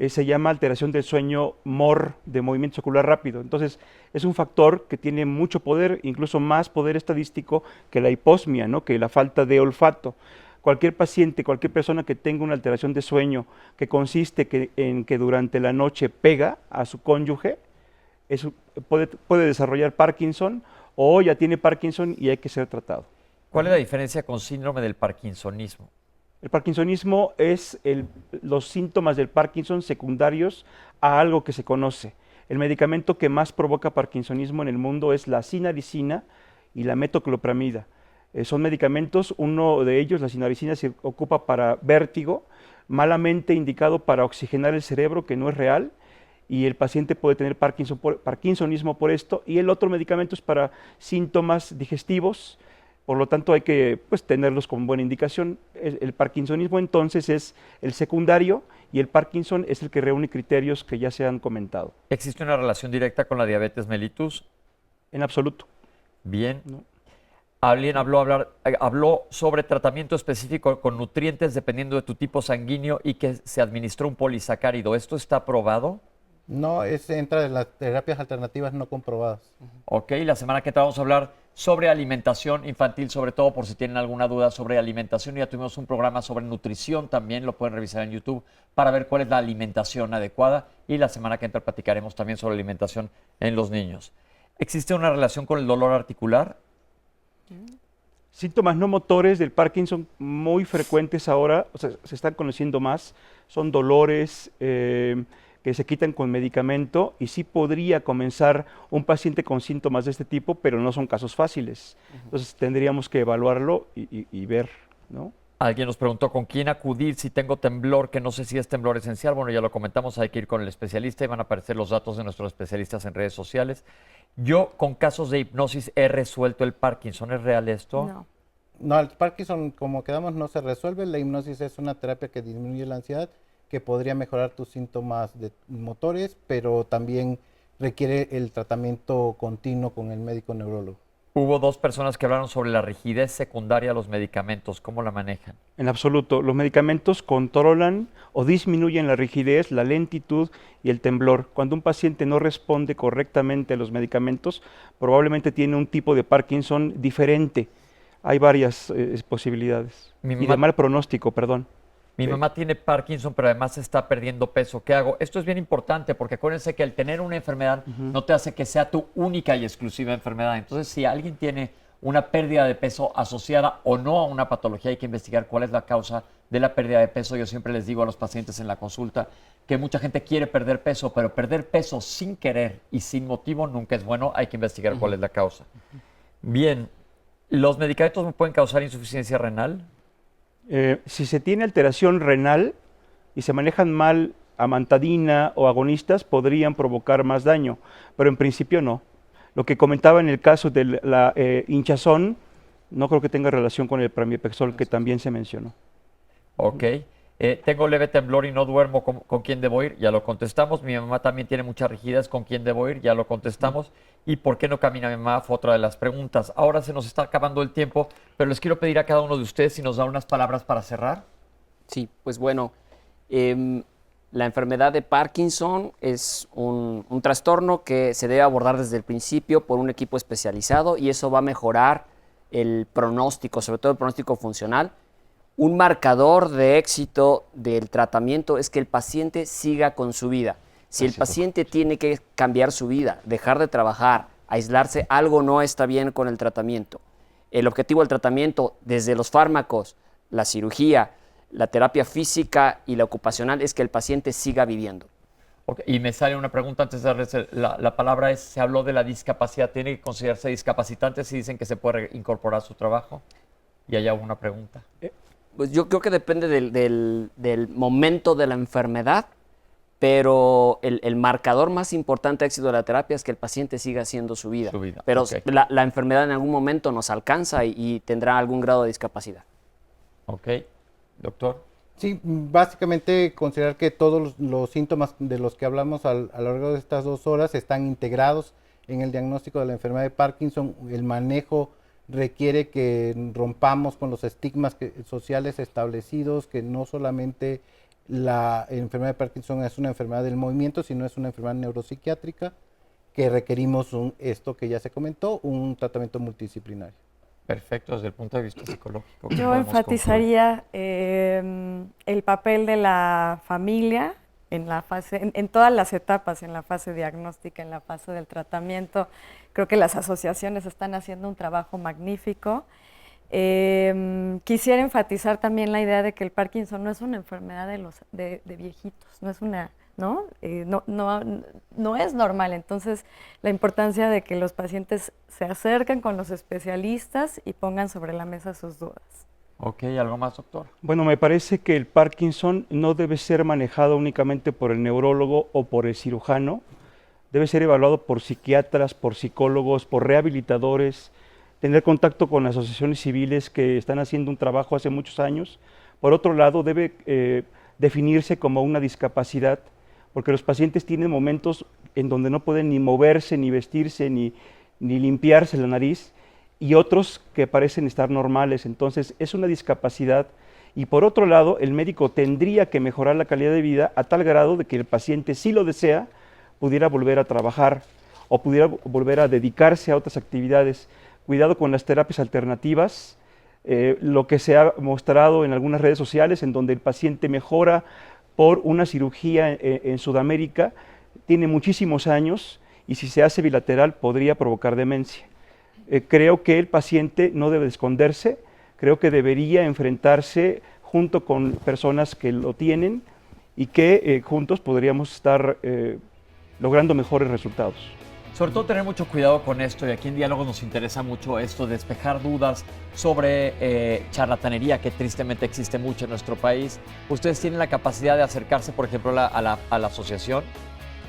Se llama alteración del sueño MOR, de movimiento ocular rápido. Entonces, es un factor que tiene mucho poder, incluso más poder estadístico que la hiposmia, ¿no? Que la falta de olfato. Cualquier paciente, cualquier persona que tenga una alteración de sueño que consiste en que durante la noche pega a su cónyuge, puede desarrollar Parkinson o ya tiene Parkinson y hay que ser tratado. ¿Cuál es la diferencia con síndrome del parkinsonismo? El parkinsonismo es los síntomas del Parkinson secundarios a algo que se conoce. El medicamento que más provoca parkinsonismo en el mundo es la sinaricina y la metoclopramida. Son medicamentos, uno de ellos, la sinaricina, se ocupa para vértigo, malamente indicado para oxigenar el cerebro, que no es real, y el paciente puede tener parkinsonismo por esto, y el otro medicamento es para síntomas digestivos. Por lo tanto, hay que tenerlos con buena indicación. El parkinsonismo entonces es el secundario y el Parkinson es el que reúne criterios que ya se han comentado. ¿Existe una relación directa con la diabetes mellitus? En absoluto. Bien. No. Alguien habló sobre tratamiento específico con nutrientes dependiendo de tu tipo sanguíneo y que se administró un polisacárido. ¿Esto está aprobado? No, entra de las terapias alternativas no comprobadas. Ok, la semana que entra vamos a hablar sobre alimentación infantil, sobre todo por si tienen alguna duda sobre alimentación. Ya tuvimos un programa sobre nutrición también, lo pueden revisar en YouTube para ver cuál es la alimentación adecuada. Y la semana que entra platicaremos también sobre alimentación en los niños. ¿Existe una relación con el dolor articular? Síntomas no motores del Parkinson muy frecuentes ahora, o sea, se están conociendo más, son dolores que se quitan con medicamento y sí podría comenzar un paciente con síntomas de este tipo, pero no son casos fáciles. Entonces tendríamos que evaluarlo y ver, ¿no? Alguien nos preguntó con quién acudir si tengo temblor, que no sé si es temblor esencial. Bueno, ya lo comentamos, hay que ir con el especialista y van a aparecer los datos de nuestros especialistas en redes sociales. Yo con casos de hipnosis he resuelto el Parkinson. ¿Es real esto? No. No, el Parkinson, como quedamos, no se resuelve. La hipnosis es una terapia que disminuye la ansiedad, que podría mejorar tus síntomas motores, pero también requiere el tratamiento continuo con el médico neurólogo. Hubo 2 personas que hablaron sobre la rigidez secundaria de los medicamentos. ¿Cómo la manejan? En absoluto. Los medicamentos controlan o disminuyen la rigidez, la lentitud y el temblor. Cuando un paciente no responde correctamente a los medicamentos, probablemente tiene un tipo de Parkinson diferente. Hay varias posibilidades. Y de mal pronóstico, perdón. Mi mamá tiene Parkinson, pero además está perdiendo peso. ¿Qué hago? Esto es bien importante porque acuérdense que el tener una enfermedad no te hace que sea tu única y exclusiva enfermedad. Entonces, si alguien tiene una pérdida de peso asociada o no a una patología, hay que investigar cuál es la causa de la pérdida de peso. Yo siempre les digo a los pacientes en la consulta que mucha gente quiere perder peso, pero perder peso sin querer y sin motivo nunca es bueno. Hay que investigar cuál es la causa. Bien, ¿los medicamentos me pueden causar insuficiencia renal? Si se tiene alteración renal y se manejan mal amantadina o agonistas, podrían provocar más daño, pero en principio no. Lo que comentaba en el caso de la hinchazón, no creo que tenga relación con el pramipexol, que también se mencionó. Ok. Tengo leve temblor y no duermo. ¿Con quién debo ir? Ya lo contestamos. Mi mamá también tiene mucha rigidez. ¿Con quién debo ir? Ya lo contestamos. ¿Y por qué no camina mi mamá? Fue otra de las preguntas. Ahora se nos está acabando el tiempo, pero les quiero pedir a cada uno de ustedes si nos da unas palabras para cerrar. Sí, pues bueno, la enfermedad de Parkinson es un trastorno que se debe abordar desde el principio por un equipo especializado y eso va a mejorar el pronóstico, sobre todo el pronóstico funcional. Un marcador de éxito del tratamiento es que el paciente siga con su vida. Si el paciente tiene que cambiar su vida, dejar de trabajar, aislarse, algo no está bien con el tratamiento. El objetivo del tratamiento, desde los fármacos, la cirugía, la terapia física y la ocupacional, es que el paciente siga viviendo. Okay. Y me sale una pregunta antes de darles la palabra. Se habló de la discapacidad. ¿Tiene que considerarse discapacitante si dicen que se puede incorporar a su trabajo? Y hay alguna pregunta. Pues yo creo que depende del momento de la enfermedad, pero el marcador más importante de éxito de la terapia es que el paciente siga haciendo su vida. Pero okay. la enfermedad en algún momento nos alcanza y tendrá algún grado de discapacidad. Ok. Doctor. Sí, básicamente considerar que todos los síntomas de los que hablamos a lo largo de estas 2 horas están integrados en el diagnóstico de la enfermedad de Parkinson. El manejo requiere que rompamos con los estigmas sociales establecidos, que no solamente la enfermedad de Parkinson es una enfermedad del movimiento, sino es una enfermedad neuropsiquiátrica, que requerimos esto que ya se comentó, un tratamiento multidisciplinario. Perfecto, desde el punto de vista psicológico. Yo enfatizaría el papel de la familia en la fase, en todas las etapas, en la fase diagnóstica, en la fase del tratamiento. Creo que las asociaciones están haciendo un trabajo magnífico. Quisiera enfatizar también la idea de que el Parkinson no es una enfermedad de viejitos, no es una, ¿no? No es normal. Entonces, la importancia de que los pacientes se acerquen con los especialistas y pongan sobre la mesa sus dudas. Ok, ¿algo más, doctor? Bueno, me parece que el Parkinson no debe ser manejado únicamente por el neurólogo o por el cirujano, debe ser evaluado por psiquiatras, por psicólogos, por rehabilitadores, tener contacto con asociaciones civiles que están haciendo un trabajo hace muchos años. Por otro lado, debe definirse como una discapacidad, porque los pacientes tienen momentos en donde no pueden ni moverse, ni vestirse, ni limpiarse la nariz, y otros que parecen estar normales. Entonces, es una discapacidad. Y por otro lado, el médico tendría que mejorar la calidad de vida a tal grado de que el paciente, si lo desea, pudiera volver a trabajar o pudiera volver a dedicarse a otras actividades. Cuidado con las terapias alternativas, lo que se ha mostrado en algunas redes sociales, en donde el paciente mejora por una cirugía en Sudamérica, tiene muchísimos años y si se hace bilateral podría provocar demencia. Creo que el paciente no debe esconderse, creo que debería enfrentarse junto con personas que lo tienen y que juntos podríamos estar logrando mejores resultados. Sobre todo tener mucho cuidado con esto, y aquí en Diálogos nos interesa mucho esto, despejar dudas sobre charlatanería, que tristemente existe mucho en nuestro país. Ustedes tienen la capacidad de acercarse, por ejemplo, a la asociación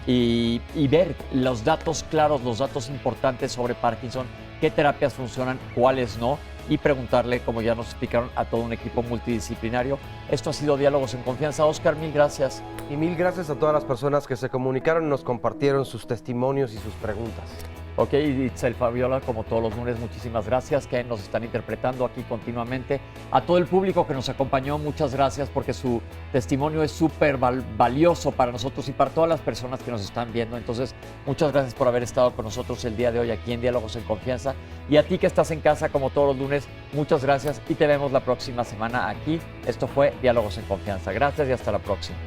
y ver los datos claros, los datos importantes sobre Parkinson, qué terapias funcionan, cuáles no, y preguntarle, como ya nos explicaron, a todo un equipo multidisciplinario. Esto ha sido Diálogos en Confianza. Oscar, mil gracias. Y mil gracias a todas las personas que se comunicaron y nos compartieron sus testimonios y sus preguntas. Ok, Itzel, Fabiola, como todos los lunes, muchísimas gracias, que nos están interpretando aquí continuamente. A todo el público que nos acompañó, muchas gracias, porque su testimonio es súper valioso para nosotros y para todas las personas que nos están viendo. Entonces, muchas gracias por haber estado con nosotros el día de hoy aquí en Diálogos en Confianza. Y a ti que estás en casa, como todos los lunes, muchas gracias y te vemos la próxima semana aquí. Esto fue Diálogos en Confianza. Gracias y hasta la próxima.